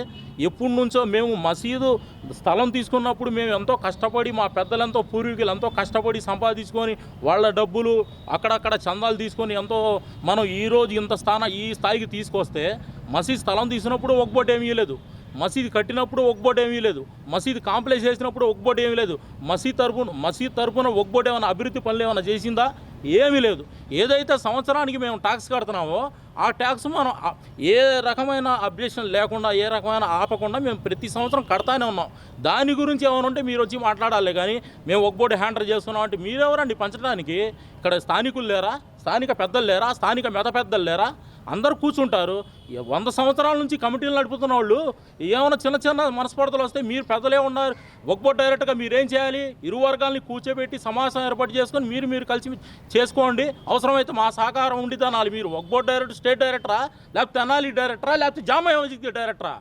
ఎప్పటి నుంచో మేము మసీదు స్థలం తీసుకున్నప్పుడు మేము ఎంతో కష్టపడి, మా పెద్దలంతో పూర్వీకులు ఎంతో కష్టపడి సంపాదించుకొని వాళ్ళ డబ్బులు అక్కడక్కడ చందాలు తీసుకొని ఎంతో మనం ఈరోజు ఈ స్థాయికి తీసుకొస్తే, మసీద్ స్థలం తీసినప్పుడు ఒక బోట్ ఏమీ లేదు, మసీద్ కట్టినప్పుడు ఒక బోట్ ఏమీ లేదు, మసీద్ కాంప్లెక్స్ చేసినప్పుడు ఒక బోట్ ఏమీ లేదు, మసీద్ తరపున ఒక బోట్ ఏమైనా అభివృద్ధి పనులు ఏమైనా చేసిందా? ఏమీ లేదు. ఏదైతే సంవత్సరానికి మేము ట్యాక్స్ కడుతున్నామో ఆ ట్యాక్స్ మనం ఏ రకమైన అబ్జెక్షన్ లేకుండా, ఏ రకమైన ఆపకుండా మేము ప్రతి సంవత్సరం కడతానే ఉన్నాం. దాని గురించి ఏమైనా ఉంటే మీరు వచ్చి మాట్లాడాలి. కానీ మేము ఒక బోర్డు హ్యాండల్ చేస్తున్నాం అంటే మీరెవరండి పంచడానికి? ఇక్కడ స్థానికులు లేరా? స్థానిక పెద్దలు లేరా? స్థానిక మెత పెద్దలు లేరా? అందరూ కూర్చుంటారు. 100 సంవత్సరాల నుంచి కమిటీలు నడుపుతున్న వాళ్ళు ఏమైనా చిన్న చిన్న మనస్పర్ధలు వస్తే మీరు పెద్దలే ఉన్నారు, ఒక బోర్డు డైరెక్ట్గా మీరేం చేయాలి? ఇరు వర్గాల్ని కూర్చోబెట్టి సమావేశం ఏర్పాటు చేసుకొని మీరు కలిసి చేసుకోండి. అవసరమైతే మా సహకారం ఉండిదనాలి. మీరు ఒక బోర్డు డైరెక్టర్, స్టేట్ డైరెక్టరా, లేకపోతే తెనాలి డైరెక్టరా, లేకపోతే జామియా మసీద్ డైరెక్టరా?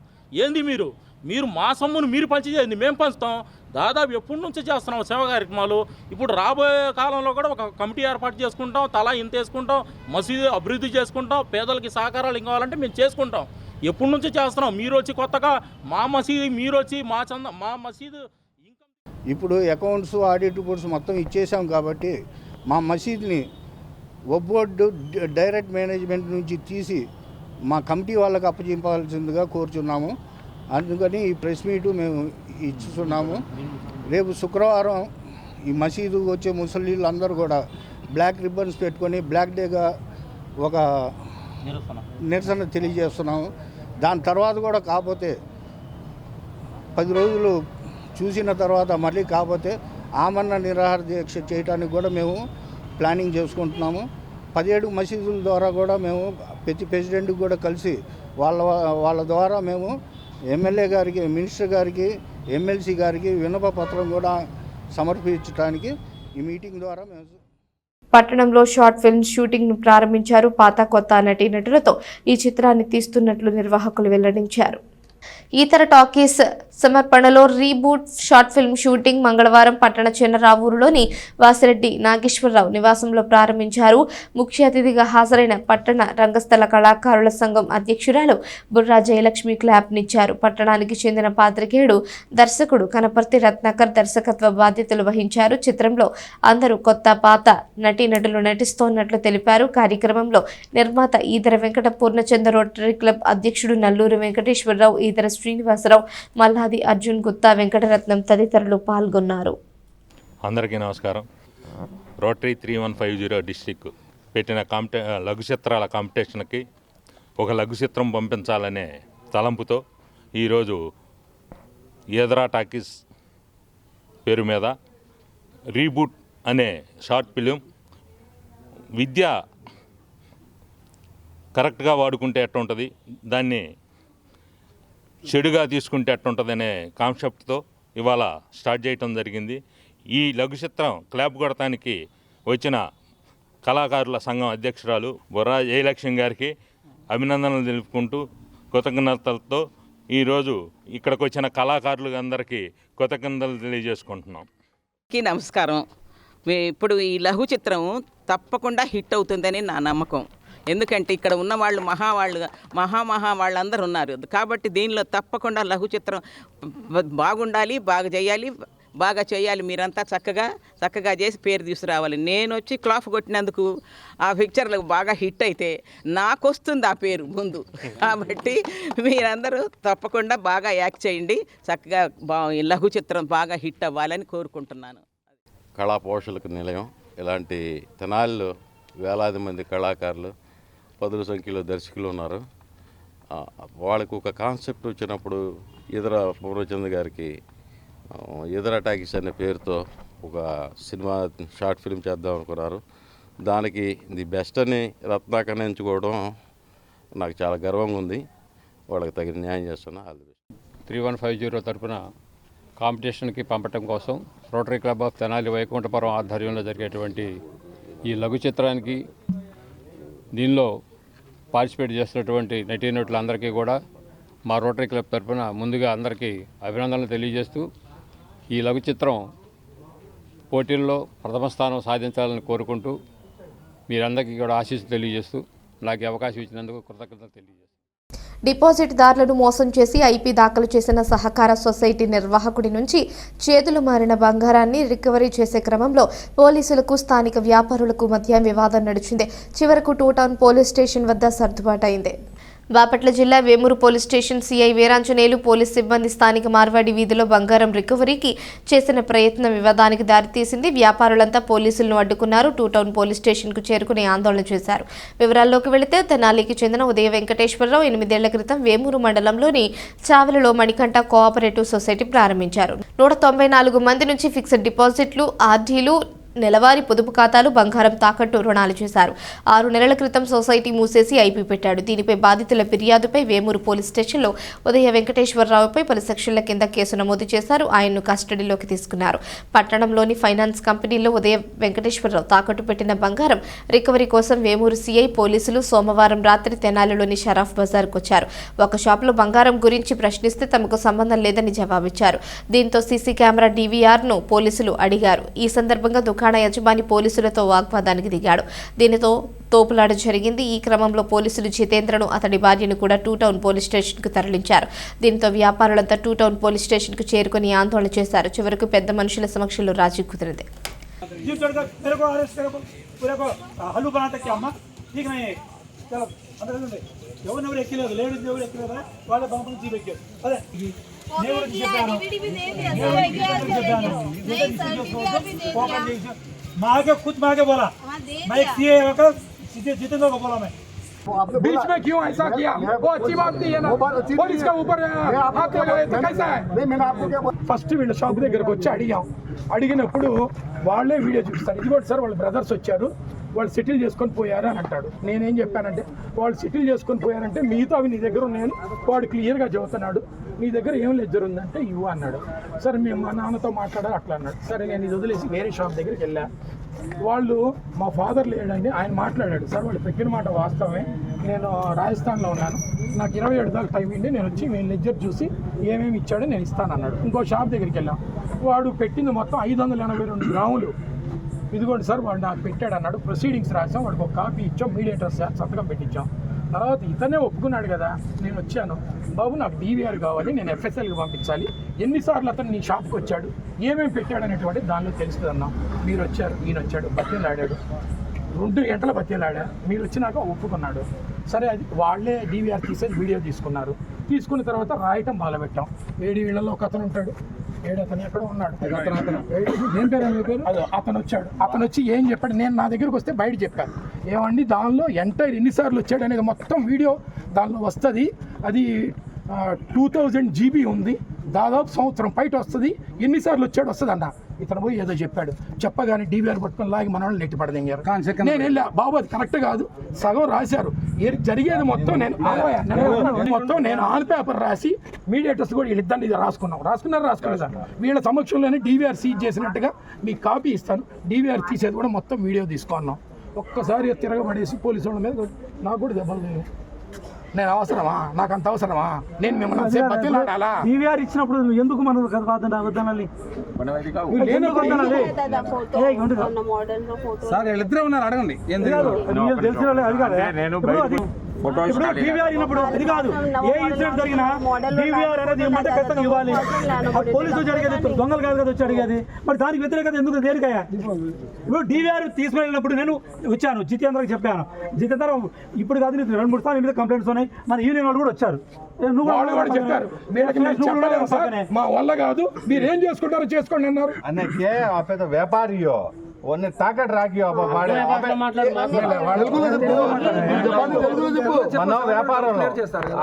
ఏంది మీరు మీరు మా సొమ్మును మీరు పంచేది మేము పంచుతాం. దాదాపు ఎప్పటి నుంచి చేస్తున్నాం సేవా కార్యక్రమాలు. ఇప్పుడు రాబోయే కాలంలో కూడా ఒక కమిటీ ఏర్పాటు చేసుకుంటాం, తలా ఇంత వేసుకుంటాం, మసీదు అభివృద్ధి చేసుకుంటాం, పేదలకి సహకారాలు కావాలంటే మేము చేసుకుంటాం. ఎప్పటి నుంచి చేస్తున్నాం. మీరు వచ్చి కొత్తగా మా మసీదు మీరు వచ్చి మా మసీదు ఇప్పుడు అకౌంట్స్ ఆడిట్ రిపోర్ట్స్ మొత్తం ఇచ్చేసాం కాబట్టి మా మసీద్ని బోర్డు డైరెక్ట్ మేనేజ్మెంట్ నుంచి తీసి మా కమిటీ వాళ్ళకి అప్పచెప్పాల్సిందిగా కోరుచున్నాము. అందుకని ఈ ప్రెస్ మీటు మేము ఇస్తున్నాము. రేపు శుక్రవారం ఈ మసీదు వచ్చే ముసలీళ్ళు అందరూ కూడా బ్లాక్ రిబ్బన్స్ పెట్టుకొని బ్లాక్ డేగా ఒక నిరసన తెలియజేస్తున్నాము. దాని తర్వాత కూడా కాకపోతే 10 రోజులు చూసిన తర్వాత మళ్ళీ కాకపోతే ఆమరణ నిరాహార దీక్ష చేయడానికి కూడా మేము ప్లానింగ్ చేసుకుంటున్నాము. 17 మసీదుల ద్వారా కూడా మేము ప్రతి ప్రెసిడెంట్కి కూడా కలిసి వాళ్ళ ద్వారా మేము ఎమ్మెల్యే గారికి, మినిస్టర్ గారికి, ఎమ్మెల్సీ గారికి విన్నప పత్రం కూడా సమర్పించడానికి ఈ మీటింగ్ ద్వారా మేము పట్టణంలో షార్ట్ ఫిల్మ్ షూటింగ్ ను ప్రారంభించారు. పాత కొత్త నటీనటులతో ఈ చిత్రాన్ని తీస్తున్నట్లు నిర్వాహకులు వెల్లడించారు. ఈతర టాకీస్ సమర్పణలో రీబూట్ షార్ట్ ఫిల్మ్ షూటింగ్ మంగళవారం పట్టణ చెన్నరావూరులోని వాసిరెడ్డి నాగేశ్వరరావు నివాసంలో ప్రారంభించారు. ముఖ్య అతిథిగా హాజరైన పట్టణ రంగస్థల కళాకారుల సంఘం అధ్యక్షురాలు బుర్రా జయలక్ష్మి క్లాప్నిచ్చారు. పట్టణానికి చెందిన పాత్రికేయుడు దర్శకుడు కనపర్తి రత్నాకర్ దర్శకత్వ బాధ్యతలు వహించారు. చిత్రంలో అందరూ కొత్త పాత నటీనటులు నటిస్తోన్నట్లు తెలిపారు. కార్యక్రమంలో నిర్మాత ఈదర వెంకట పూర్ణచంద్ర రోటరీ క్లబ్ అధ్యక్షుడు నల్లూరు వెంకటేశ్వరరావు, ఈదర శ్రీనివాసరావు, మల్లాది అర్జున్, గుత్తా వెంకటరత్నం తదితరులు పాల్గొన్నారు. అందరికీ నమస్కారం. రోటరీ 3150 డిస్ట్రిక్ట్ పెట్టిన లఘు చిత్రాల కాంపిటీషన్కి ఒక లఘు చిత్రం పంపించాలనే తలంపుతో ఈరోజు ఈదరా టాకీస్ పేరు మీద రీబూట్ అనే షార్ట్ ఫిలిం విద్య కరెక్ట్గా వాడుకుంటే ఎట్టుంటుంది, దాన్ని చెడుగా తీసుకుంటే ఎట్టుంటుంది అనే కాన్సెప్ట్తో ఇవాళ స్టార్ట్ చేయటం జరిగింది. ఈ లఘు చిత్రం క్లాప్ కొడటానికి వచ్చిన కళాకారుల సంఘం అధ్యక్షురాలు బుర్రా జయలక్ష్మి గారికి అభినందనలు తెలుపుకుంటూ కృతజ్ఞతలతో ఈరోజు ఇక్కడికి వచ్చిన కళాకారులు అందరికీ కృతజ్ఞతలు తెలియజేసుకుంటున్నాం. నమస్కారం. ఇప్పుడు ఈ లఘు చిత్రం తప్పకుండా హిట్ అవుతుందని నా నమ్మకం. ఎందుకంటే ఇక్కడ ఉన్న వాళ్ళు వాళ్ళందరూ ఉన్నారు కాబట్టి దీనిలో తప్పకుండా లఘు చిత్రం బాగుండాలి, బాగా చేయాలి. మీరంతా చక్కగా చేసి పేరు తీసుకురావాలి. నేను వచ్చి క్లాప్ కొట్టినందుకు ఆ పిక్చర్లకు బాగా హిట్ అయితే నాకు వస్తుంది ఆ పేరు ముందు. కాబట్టి మీరందరూ తప్పకుండా బాగా యాక్ట్ చేయండి. చక్కగా లఘు చిత్రం బాగా హిట్ అవ్వాలని కోరుకుంటున్నాను. కళా పోషలకు నిలయం. ఇలాంటి తెనాలిలో వేలాది మంది కళాకారులు, పదుల సంఖ్యలో దర్శకులు ఉన్నారు. వాళ్ళకు ఒక కాన్సెప్ట్ వచ్చినప్పుడు ఈదర పూర్ణచంద్ర గారికి ఈదర టాకీస్ అనే పేరుతో ఒక సినిమా షార్ట్ ఫిల్మ్ చేద్దాం అనుకున్నారు. దానికి ది బెస్ట్ అని రత్నాకర్ని ఎంచుకోవడం నాకు చాలా గర్వంగా ఉంది. వాళ్ళకి తగిన న్యాయం చేస్తున్నా. All the best. 3150 తరఫున కాంపిటీషన్కి పంపటం కోసం rotary club of Tenali Vaikunthapuram ఆధ్వర్యంలో జరిగేటువంటి ఈ లఘు చిత్రానికి దీనిలో పార్టిసిపేట్ చేస్తున్నటువంటి నటీనటులందరికీ కూడా మా రోటరీ క్లబ్ తరఫున ముందుగా అందరికీ అభినందనలు తెలియజేస్తూ ఈ లఘు చిత్రం పోటీల్లో ప్రథమ స్థానం సాధించాలని కోరుకుంటూ మీరందరికీ కూడా ఆశీస్సులు తెలియజేస్తూ నాకు అవకాశం ఇచ్చినందుకు కృతజ్ఞతలు తెలియజేస్తాను. డిపాజిట్దారులను మోసం చేసి ఐపీ దాఖలు చేసిన సహకార సొసైటీ నిర్వాహకుడి నుంచి చేతులు మారిన బంగారాన్ని రికవరీ చేసే క్రమంలో పోలీసులకు స్థానిక వ్యాపారులకు మధ్య వివాదం నడిచింది. చివరకు 2 టౌన్ పోలీస్ స్టేషన్ వద్ద సర్దుబాటైంది. బాపట్ల జిల్లా Vemuru police station CI Veeranjaneyulu police సిబ్బంది స్థానిక మార్వాడి వీధిలో బంగారం రికవరీకి చేసిన ప్రయత్నం వివాదానికి దారితీసింది. వ్యాపారులంతా పోలీసులను అడ్డుకున్నారు. 2 టౌన్ పోలీస్ స్టేషన్కు చేరుకుని ఆందోళన చేశారు. వివరాల్లోకి వెళితే తెనాలికి చెందిన ఉదయ వెంకటేశ్వరరావు 8 ఏళ్ల క్రితం వేమూరు మండలంలోని చావలలో మణికంఠ కోఆపరేటివ్ సొసైటీ ప్రారంభించారు. 194 మంది నుంచి ఫిక్స్డ్ డిపాజిట్లు, ఆర్డీలు, నెలవారీ పొదుపు ఖాతాలు, బంగారం తాకట్టు రుణాలు చేశారు. 6 నెలల క్రితం సొసైటీ మూసేసి ఐపీ పెట్టాడు. దీనిపై బాధితుల ఫిర్యాదుపై వేమూరు పోలీస్ స్టేషన్లో ఉదయ వెంకటేశ్వరరావుపై పలు సెక్షన్ల కింద కేసు నమోదు చేశారు. ఆయన్ను కస్టడీలోకి తీసుకున్నారు. పట్టణంలోని ఫైనాన్స్ కంపెనీలో ఉదయ వెంకటేశ్వరరావు తాకట్టు పెట్టిన బంగారం రికవరీ కోసం వేమూరు సిఐ పోలీసులు సోమవారం రాత్రి తెనాలిలోని షరాఫ్ బజార్కు వచ్చారు. ఒక షాపులో బంగారం గురించి ప్రశ్నిస్తే తమకు సంబంధం లేదని జవాబిచ్చారు. దీంతో సీసీ కెమెరా DVRను పోలీసులు అడిగారు. ఈ సందర్భంగా దుకాణ యజమాని పోలీసులతో వాగ్వాదానికి దిగాడు. దీనితో తోపులాట జరిగింది. ఈ క్రమంలో పోలీసులు జితేంద్రను, అతడి భార్యను కూడా 2 టౌన్ పోలీస్ స్టేషన్కు తరలించారు. దీంతో వ్యాపారులంతా 2 టౌన్ పోలీస్ స్టేషన్కు చేరుకుని ఆందోళన చేశారు. చివరకు పెద్ద మనుషుల సమక్షంలో రాజీ కుదిరింది. मागे खुद मागे बोला मैं एक सीए जितेंद्र को बोला मैं बीच में क्यों ऐसा किया? वो अच्छी बात नहीं है ना. पुलिस के ऊपर हाथ लगाए तो कैसा है? ఫస్ట్ వీళ్ళ షాప్ దగ్గరకు వచ్చి అడిగినప్పుడు వాళ్ళే వీడియో చూపిస్తారు. ఇది కూడా సార్ వాళ్ళ బ్రదర్స్ వచ్చారు, వాళ్ళు సెటిల్ చేసుకొని పోయారు అని అంటాడు. నేనేం చెప్పానంటే వాళ్ళు సెటిల్ చేసుకొని పోయారంటే మిగతా అవి నీ దగ్గర ఉన్నాయని వాడు క్లియర్గా చెబుతున్నాడు. నీ దగ్గర ఏం లెడ్జర్ ఉందంటే ఇవ్వు అన్నాడు. సరే మేము మా నాన్నతో మాట్లాడాలి అట్లా అన్నాడు. సరే నేను ఇది వదిలేసి వేరే షాప్ దగ్గరికి వెళ్ళా. వాళ్ళు మా ఫాదర్ లేడండి, ఆయన మాట్లాడాడు. సార్ వాళ్ళు పెట్టిన మాట వాస్తవమే, నేను రాజస్థాన్లో ఉన్నాను, నాకు 27 దాకా టైం ఇండి, నేను వచ్చి మేము లెడ్జర్ చూసి ఏమేమి ఇచ్చాడో నేను ఇస్తాను అన్నాడు. ఇంకో షాప్ దగ్గరికి వెళ్ళాం. వాడు పెట్టింది మొత్తం 582 గ్రాములు. ఇదిగోండి సార్ వాడు నాకు పెట్టాడు అన్నాడు. ప్రొసీడింగ్స్ రాసాం, వాడికి ఒక కాపీ ఇచ్చాం, మీడియేటర్ సంతకం పెట్టించాం. తర్వాత ఇతనే ఒప్పుకున్నాడు కదా. నేను వచ్చాను, బాబు నాకు DVR కావాలి, నేను FSLకి పంపించాలి, ఎన్నిసార్లు అతను నీ షాప్కి వచ్చాడు, ఏమేమి పెట్టాడు అనేటువంటి దానిలో తెలుస్తుంది అన్నాం. మీరు వచ్చారు, ఈయన వచ్చాడు, బతిలాడాడు, 2 గంటల బతిలాడా. మీరు వచ్చినాక ఒప్పుకున్నాడు. సరే అది వాళ్ళే DVR తీసేసి వీడియో తీసుకున్నారు. తీసుకున్న తర్వాత రాయటం మొదలుపెట్టాం. 7 వీళ్ళలో ఒక అతను ఉంటాడు, అతను ఎక్కడ ఉన్నాడు, ఏం పేరు అతను వచ్చాడు. అతను వచ్చి ఏం చెప్పాడు, నేను నా దగ్గరకు వస్తే బయట చెప్పాను. ఏమండి దానిలో ఎంటైర్ ఎన్నిసార్లు వచ్చాడు అనేది మొత్తం వీడియో దానిలో వస్తుంది. అది 2000 GB ఉంది, దాదాపు సంవత్సరం బయట వస్తుంది. ఎన్నిసార్లు వచ్చాడు వస్తుంది అన్న. ఇతను పోయి ఏదో చెప్పాడు. చెప్పగానే DVR పట్టుకొని లాగి మన వాళ్ళు నెట్టి పడదింగారు. నేను వెళ్ళా, బాబు అది కరెక్ట్ కాదు, సగం రాశారు, జరిగేది మొత్తం నేను ఆన్ పేపర్ రాసి మీడియేటర్స్ కూడా వీళ్ళిద్దరిని ఇది రాసుకున్నారు. వీళ్ళ సమక్షంలోనే DVR సీజ్ చేసినట్టుగా మీకు కాపీ ఇస్తాను, DVR తీసేది కూడా మొత్తం వీడియో తీసుకున్నాం. ఒక్కసారి తిరగబడేసి పోలీసు వాళ్ళ మీద నాకు కూడా దెబ్బలు లేవు. నేను అవసరమా, నాకు అంత అవసరమా? నేను మిమ్మల్ని బతిలాడాలా? DVR ఇచ్చినప్పుడు ఎందుకు మనం వద్దనాలి? సార్ వీళ్ళిద్దరే ఉన్నారు, అడగండి. DVR అయినప్పుడు అది కాదు, ఏ ఇన్సిడెంట్ జరిగినా DVR అనేది ఏమంటే ఖచ్చితంగా ఇవ్వాలి. పోలీసులు జరిగేది దొంగలు కాదు కదా వచ్చి అడిగేది, మరి దానికి వ్యతిరేకత ఎందుకు దేనికయ్యా? ఇప్పుడు DVR తీసుకుని వెళ్ళినప్పుడు నేను వచ్చాను, జితేంద్రకి చెప్పాను. జితేంద్ర ఇప్పుడు కాదు, 2-3 సార్లు మీద కంప్లైంట్స్ ఉన్నాయి, మన యూనియన్ వాళ్ళు కూడా వచ్చారు. చెప్పారు మా వల్ల కాదు, మీరు ఏం చేసుకుంటారో చేసుకోండి అన్నారు. అన్నకే పెద్ద వ్యాపారియో ఒన్ని తాకట్ రాకి మన వ్యాపారం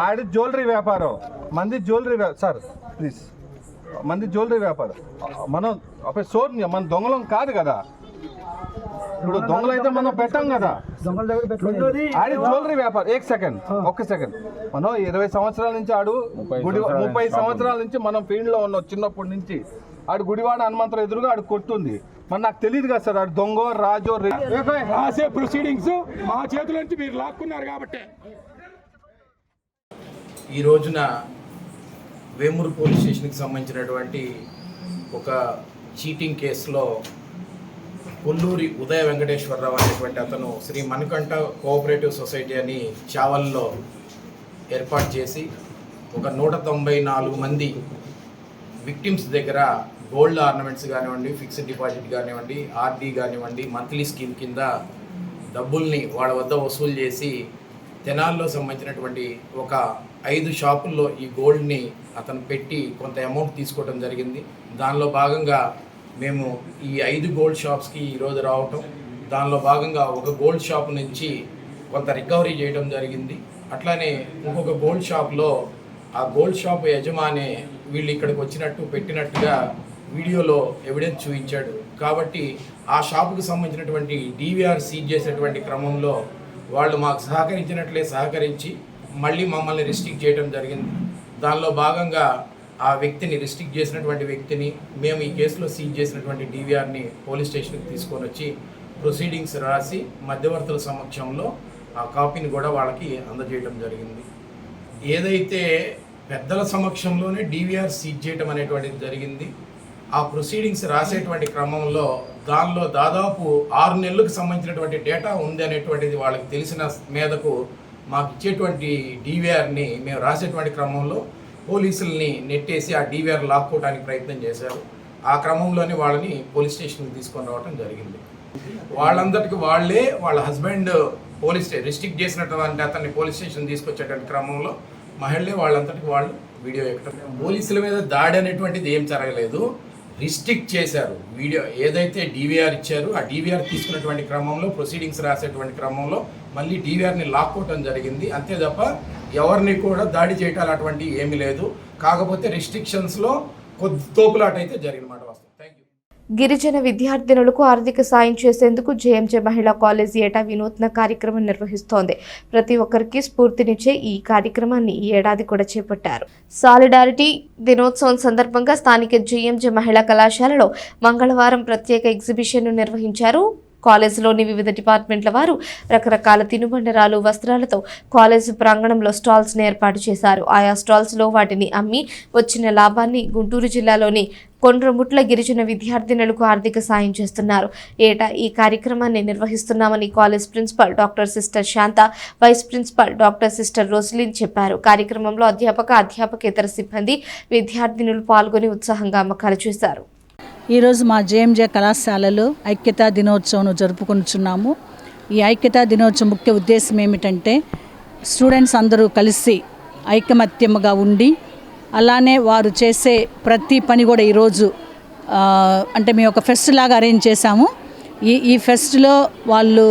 ఆడి జ్యువెలరీ వ్యాపారం, మంది జ్యువెలరీ సార్ ప్లీజ్, మంది జ్యువెలరీ వ్యాపారం. మనం సోర్ మన దొంగలం కాదు కదా. ఇప్పుడు దొంగలు అయితే మనం పెట్టాం కదా. ఆడి జ్యువెలరీ వ్యాపారం. ఒక్క సెకండ్ మనం 20 సంవత్సరాల నుంచి ఆడు 30 సంవత్సరాల నుంచి మనం ఫీల్డ్లో ఉన్నాం. చిన్నప్పటి నుంచి ఆడు గుడివాడ హనుమంతరావు ఎదురుగా ఆడు కొట్టుంది. మరి నాకు తెలియదు కదా సార్, ఆడు దొంగ రాజో రాసే ప్రొసీడింగ్స్ మా చేతుల నుంచి మీరు లాక్కున్నారు కాబట్టి. ఈ రోజున వేమూరు పోలీస్ స్టేషన్కి సంబంధించినటువంటి ఒక చీటింగ్ కేసులో కొల్లూరి ఉదయ వెంకటేశ్వరరావు అనేటువంటి అతను శ్రీ మణికంఠ కోఆపరేటివ్ సొసైటీ అని చావల్లో ఏర్పాటు చేసి ఒక 194 మంది విక్టిమ్స్ దగ్గర గోల్డ్ ఆర్నమెంట్స్ కానివ్వండి, ఫిక్స్డ్ డిపాజిట్ కానివ్వండి, RD కానివ్వండి, మంత్లీ స్కీమ్ కింద డబ్బుల్ని వాళ్ళ వద్ద వసూలు చేసి తెనాల్లో సంబంధించినటువంటి ఒక 5 షాపుల్లో ఈ గోల్డ్ని అతను పెట్టి కొంత అమౌంట్ తీసుకోవడం జరిగింది. దానిలో భాగంగా మేము ఈ 5 గోల్డ్ షాప్స్కి ఈరోజు రావటం, దానిలో భాగంగా ఒక గోల్డ్ షాప్ నుంచి కొంత రికవరీ చేయడం జరిగింది. అట్లానే ఇంకొక గోల్డ్ షాప్లో ఆ గోల్డ్ షాప్ యజమాని వీళ్ళు ఇక్కడికి వచ్చినట్టు పెట్టినట్టుగా వీడియోలో ఎవిడెన్స్ చూపించాడు. కాబట్టి ఆ షాపుకి సంబంధించినటువంటి DVR సీజ్ చేసేటువంటి క్రమంలో వాళ్ళు మాకు సహకరించి మళ్ళీ మమ్మల్ని రిస్ట్రిక్ట్ చేయడం జరిగింది. దానిలో భాగంగా ఆ వ్యక్తిని రిస్ట్రిక్ట్ చేసినటువంటి వ్యక్తిని మేము ఈ కేసులో సీజ్ చేసినటువంటి DVRని పోలీస్ స్టేషన్కి తీసుకొని వచ్చి ప్రొసీడింగ్స్ రాసి మధ్యవర్తుల సమక్షంలో ఆ కాపీని కూడా వాళ్ళకి అందజేయడం జరిగింది. ఏదైతే పెద్దల సమక్షంలోనే DVR సీజ్ చేయడం అనేటువంటిది జరిగింది, ఆ ప్రొసీడింగ్స్ రాసేటువంటి క్రమంలో దానిలో దాదాపు 6 నెలలకు సంబంధించినటువంటి డేటా ఉంది అనేటువంటిది వాళ్ళకి తెలిసిన మీదకు మాకు ఇచ్చేటువంటి DVRని మేము రాసేటువంటి క్రమంలో పోలీసుల్ని నెట్టేసి ఆ DVR లాక్కోవడానికి ప్రయత్నం చేశారు. ఆ క్రమంలోనే వాళ్ళని పోలీస్ స్టేషన్కి తీసుకొని రావడం జరిగింది. వాళ్ళందరికీ వాళ్ళ హస్బెండ్ రిస్ట్రిక్ట్ చేసినటువంటి అతన్ని పోలీస్ స్టేషన్ తీసుకొచ్చేటువంటి క్రమంలో మహిళలే వాళ్ళంతటికి వాళ్ళు వీడియో ఎక్కడం. పోలీసుల మీద దాడి అనేటువంటిది ఏం జరగలేదు, రిస్ట్రిక్ట్ చేశారు. వీడియో ఏదైతే DVR ఇచ్చారో ఆ DVR తీసుకున్నటువంటి క్రమంలో ప్రొసీడింగ్స్ రాసేటువంటి క్రమంలో మళ్ళీ DVRని లాక్కోవటం జరిగింది. అంతే తప్ప ఎవరిని కూడా దాడి చేయటాలు అటువంటి ఏమీ లేదు. కాకపోతే రిస్ట్రిక్షన్స్లో కొద్ది తోపులాట అయితే జరిగినమాట వాస్తవం. Thank you. గిరిజన విద్యార్థినులకు ఆర్థిక సాయం చేసేందుకు జేఎంజే మహిళా కాలేజ్ ఏటా వినూత్న కార్యక్రమం నిర్వహిస్తోంది. ప్రతి ఒక్కరికి స్ఫూర్తినిచ్చే ఈ కార్యక్రమాన్ని ఈ ఏడాది కూడా చేపట్టారు. సాలిడారిటీ దినోత్సవం సందర్భంగా స్థానిక జేఎంజే మహిళా కళాశాలలో మంగళవారం ప్రత్యేక ఎగ్జిబిషన్ను నిర్వహించారు. కాలేజీలోని వివిధ డిపార్ట్మెంట్ల వారు రకరకాల తినుబండరాలు, వస్త్రాలతో కాలేజీ ప్రాంగణంలో స్టాల్స్ని ఏర్పాటు చేశారు. ఆయా స్టాల్స్లో వాటిని అమ్మి వచ్చిన లాభాన్ని గుంటూరు జిల్లాలోని కొండ్రముట్ల గిరిజన విద్యార్థినులకు ఆర్థిక సాయం చేస్తున్నారు. ఏటా ఈ కార్యక్రమాన్ని నిర్వహిస్తున్నామని కాలేజ్ ప్రిన్సిపల్ డాక్టర్ సిస్టర్ శాంత, వైస్ ప్రిన్సిపల్ డాక్టర్ సిస్టర్ రోస్లిన్ చెప్పారు. కార్యక్రమంలో అధ్యాపకేతర సిబ్బంది, విద్యార్థినులు పాల్గొని ఉత్సాహంగా అమ్మకాలు చేశారు. ఈరోజు మా జేఎంజే కళాశాలలో ఐక్యతా దినోత్సవం జరుపుకుంటున్నాము. ఈ ఐక్యతా దినోత్సవం ముఖ్య ఉద్దేశం ఏమిటంటే స్టూడెంట్స్ అందరూ కలిసి ఐకమత్యముగా ఉండి, అలానే వారు చేసే ప్రతి పని కూడా ఈరోజు అంటే మేము ఒక ఫెస్ట్ లాగా అరేంజ్ చేశాము. ఈ ఫెస్ట్లో వాళ్ళు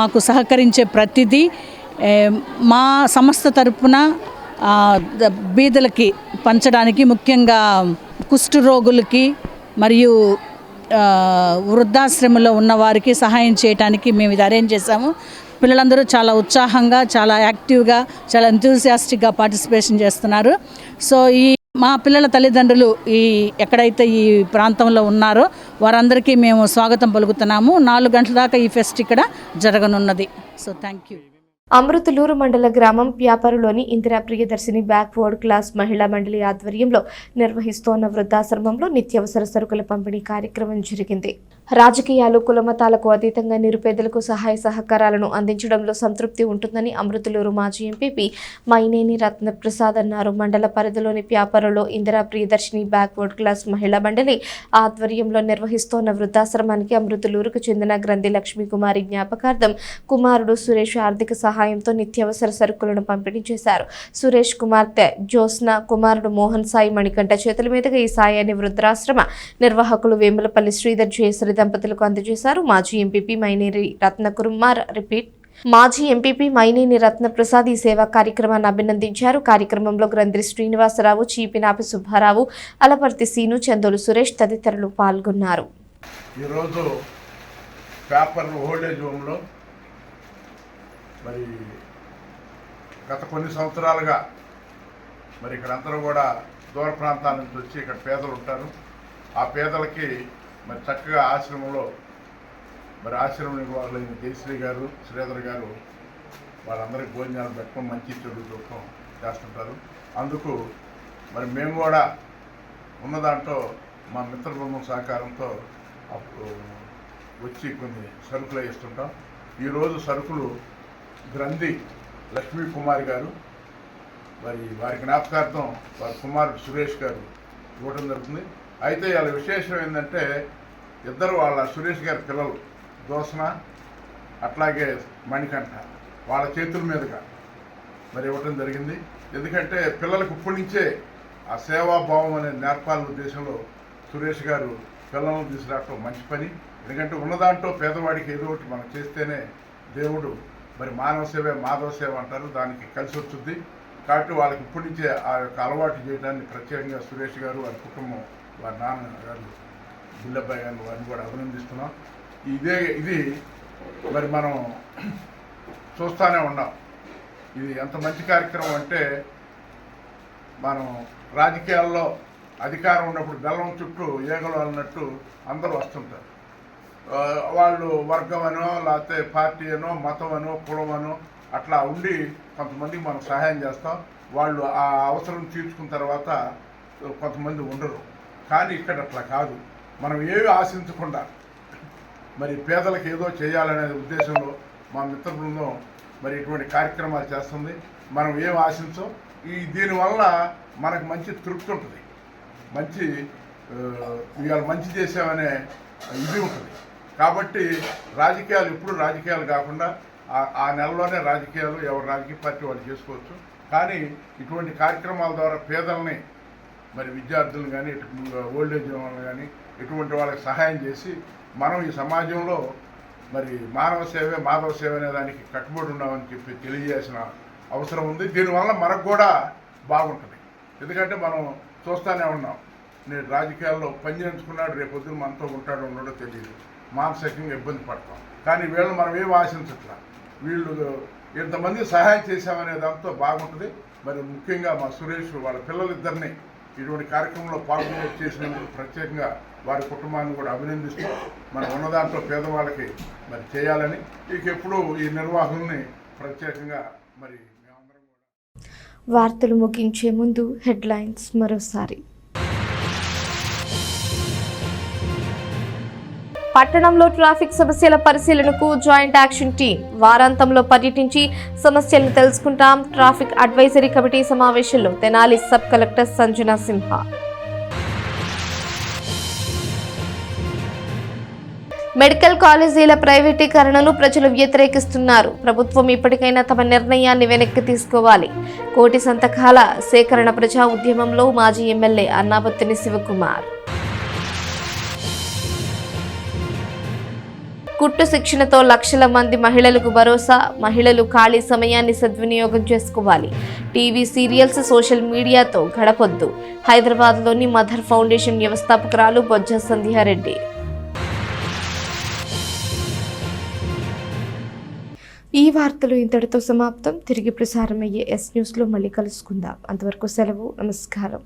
మాకు సహకరించే ప్రతిదీ మా సంస్థ తరపున బీదలకి పంచడానికి, ముఖ్యంగా కుష్టు రోగులకి మరియు వృద్ధాశ్రమంలో ఉన్న వారికి సహాయం చేయడానికి మేము ఇది అరేంజ్ చేశాము. పిల్లలందరూ చాలా ఉత్సాహంగా, చాలా యాక్టివ్గా, చాలా ఎంతూసియాస్టిక్గా పార్టిసిపేషన్ చేస్తున్నారు. సో మా పిల్లల తల్లిదండ్రులు ఎక్కడైతే ఈ ప్రాంతంలో ఉన్నారో వారందరికీ మేము స్వాగతం పలుకుతున్నాము. 4 గంటల దాకా ఈ ఫెస్ట్ ఇక్కడ జరగనున్నది. So thank you. అమృతలూరు మండల గ్రామం ప్యాపరులోని ఇందిరా ప్రియదర్శిని బ్యాక్వర్డ్ క్లాస్ మహిళా మండలి ఆధ్వర్యంలో నిర్వహిస్తోన్న వృద్ధాశ్రమంలో నిత్యావసర సరుకుల పంపిణీ కార్యక్రమం జరిగింది. రాజకీయాలు, కులమతాలకు అతీతంగా నిరుపేదలకు సహాయ సహకారాలను అందించడంలో సంతృప్తి ఉంటుందని అమృతలూరు మాజీ ఎంపీపీ మైనేని రత్నప్రసాద్ అన్నారు. మండల పరిధిలోని ప్యాపరులో ఇందిరా ప్రియదర్శిని బ్యాక్వర్డ్ క్లాస్ మహిళా మండలి ఆధ్వర్యంలో నిర్వహిస్తోన్న వృద్ధాశ్రమానికి అమృతలూరుకు చెందిన గ్రంథి లక్ష్మీకుమారి జ్ఞాపకార్థం కుమారుడు సురేష్ ఆర్థిక సహాయంతో నిత్యావసర సరుకులను పంపిణీ చేశారు. సురేష్ కుమార్తె జ్యోత్స్న, కుమారుడు మోహన్ సాయి మణికంఠ చేతుల మీదుగా ఈ సాయాన్ని వృద్ధాశ్రమ నిర్వాహకులు వేములపల్లి శ్రీధర్ జయశ్రీ దంపతులకు అందజేశారు. మాజీ ఎంపీపీ మైనేని రత్నప్రసాద్ ఈ సేవా కార్యక్రమాన్ని అభినందించారు. కార్యక్రమంలో గ్రంథి శ్రీనివాసరావు, చీపినాపి సుబ్బారావు, అలపర్తి సీను, చందోలు సురేష్ తదితరులు పాల్గొన్నారు. ఈరోజు పేపర్ ఓల్డేజ్ హోమ్లో మరి గత కొన్ని సంవత్సరాలుగా మరి ఇక్కడ అందరూ కూడా దూర ప్రాంతాల నుంచి వచ్చి ఇక్కడ పేదలు ఉంటారు. ఆ పేదలకి మరి చక్కగా ఆశ్రమంలో మరి ఆశ్రమం నిర్వాహకులైన జయశ్రీ గారు, శ్రీధర్ గారు వాళ్ళందరికీ భోజనాలు పెట్టడం, మంచి చెడు చూడటం చేస్తుంటారు. అందుకు మరి మేము కూడా ఉన్న దాంట్లో మా మిత్ర బృందం సహకారంతో అప్పుడు వచ్చి కొన్ని సరుకులు ఇస్తుంటాం. ఈరోజు సరుకులు గ్రంథి లక్ష్మీ కుమారి గారు మరి వారి జ్ఞాపకార్థం వారి కుమారుడు సురేష్ గారు ఇవ్వడం జరుగుతుంది. అయితే వాళ్ళ విశేషం ఏంటంటే ఇద్దరు వాళ్ళ సురేష్ గారి పిల్లలు జ్యోత్స్న అట్లాగే మణికంఠ వాళ్ళ చేతుల మీదుగా మరి ఇవ్వటం జరిగింది. ఎందుకంటే పిల్లలకు ఇప్పటి నుంచే ఆ సేవాభావం అనే నేర్పాల ఉద్దేశంలో సురేష్ గారు పిల్లలను తీసుకురావటం మంచి పని. ఎందుకంటే ఉన్నదాంట్లో పేదవాడికి ఏదో ఒకటి మనం చేస్తేనే దేవుడు మరి మానవ సేవే మాధవ సేవ అంటారు, దానికి కలిసి వస్తుంది. కాబట్టి వాళ్ళకి ఇప్పటి నుంచే ఆ యొక్క అలవాటు చేయడాన్ని ప్రత్యేకంగా సురేష్ గారు వారి కుటుంబం వారి నాన్నగారు బుల్లబ్బాయి గారిని వారిని కూడా అభినందిస్తున్నాం. ఇది మరి మనం చూస్తూనే ఉన్నాం. ఇది ఎంత మంచి కార్యక్రమం అంటే, మనం రాజకీయాల్లో అధికారం ఉన్నప్పుడు బెల్లం చుట్టూ ఏగలు అన్నట్టు అందరూ వస్తుంటారు. వాళ్ళు వర్గం అనో లేకపోతే పార్టీ అనో మతం అనో కులం అనో అట్లా ఉండి కొంతమందికి మనం సహాయం చేస్తాం. వాళ్ళు ఆ అవసరం తీర్చుకున్న తర్వాత కొంతమంది ఉండరు. కానీ ఇక్కడ అట్లా కాదు. మనం ఏవి ఆశించకుండా మరి పేదలకు ఏదో చేయాలనే ఉద్దేశంలో మా మిత్ర బృందం మరి ఇటువంటి కార్యక్రమాలు చేస్తుంది. మనం ఏం ఆశించం. దీనివల్ల మనకు మంచి తృప్తి ఉంటుంది, మంచి ఇవాళ మంచి చేసామనే ఇది ఉంటుంది. కాబట్టి రాజకీయాలు ఎప్పుడు రాజకీయాలు కాకుండా ఆ నెలలోనే రాజకీయాలు ఎవరు రాజకీయ పార్టీ వాళ్ళు చేసుకోవచ్చు. కానీ ఇటువంటి కార్యక్రమాల ద్వారా పేదల్ని మరి విద్యార్థులను కానీ ఓల్డేజ్ వాళ్ళని కానీ ఇటువంటి వాళ్ళకి సహాయం చేసి మనం ఈ సమాజంలో మరి మానవ సేవే మాధవ సేవ అనే దానికి కట్టుబడి ఉన్నామని చెప్పి తెలియజేసిన అవసరం ఉంది. దీనివల్ల మనకు కూడా బాగుంటుంది. ఎందుకంటే మనం చూస్తూనే ఉన్నాం, నేను రాజకీయాల్లో పనిచేయించుకున్నాడు, రేపొద్దున మనతో ఉంటాడో ఉండడో తెలియదు, మానసికంగా ఇబ్బంది పడతాం. కానీ వీళ్ళు మనం ఏం ఆశించట్లా. వీళ్ళు ఇంతమంది సహాయం చేశామనే దాంతో బాగుంటుంది. మరి ముఖ్యంగా మా సురేష్ వాళ్ళ పిల్లలిద్దరినీ ఇటువంటి కార్యక్రమంలో పాల్గొనే చేసినందుకు ప్రత్యేకంగా వారి కుటుంబాన్ని కూడా అభినందిస్తూ మనం ఉన్న దాంట్లో పేదవాళ్ళకి మరి చేయాలని ఎప్పుడు ఈ నిర్వాహకుల్ని ప్రత్యేకంగా మరి మేమందరం కూడా. వార్తలు ముగించే ముందు హెడ్లైన్స్ మరోసారి. పట్టణంలో ట్రాఫిక్ సమస్యల పరిశీలనకు జాయింట్ యాక్షన్ టీం వారాంతంలో పర్యటించి సమస్యలను తెలుసుకుంటాం. ట్రాఫిక్ అడ్వైజరీ కమిటీ సమావేశంలో తెనాలి సబ్ కలెక్టర్ సంజన సింహ. మెడికల్ కాలేజీల ప్రైవేటీకరణను ప్రజలు వ్యతిరేకిస్తున్నారు. ప్రభుత్వం ఇప్పటికైనా తమ నిర్ణయాన్ని వెనక్కి తీసుకోవాలి. కోటి సంతకాల సేకరణ ప్రజా ఉద్యమంలో మాజీ ఎమ్మెల్యే అన్నాబత్తిని శివకుమార్. కుట్టు శిక్షణతో లక్షల మంది మహిళలకు భరోసా. మహిళలు ఖాళీ సమయాన్ని సద్వినియోగం చేసుకోవాలి. టీవీ సీరియల్స్, సోషల్ మీడియాతో గడపొద్దు. హైదరాబాద్లోని మదర్ ఫౌండేషన్ వ్యవస్థాపకురాలు బొజ్జ సంధ్యారెడ్డి. ఈ వార్తలు ఇంతటితో సమాప్తం. తిరిగి ప్రసారమయ్యే ఎస్ న్యూస్లో మళ్ళీ కలుసుకుందాం. అంతవరకు సెలవు. నమస్కారం.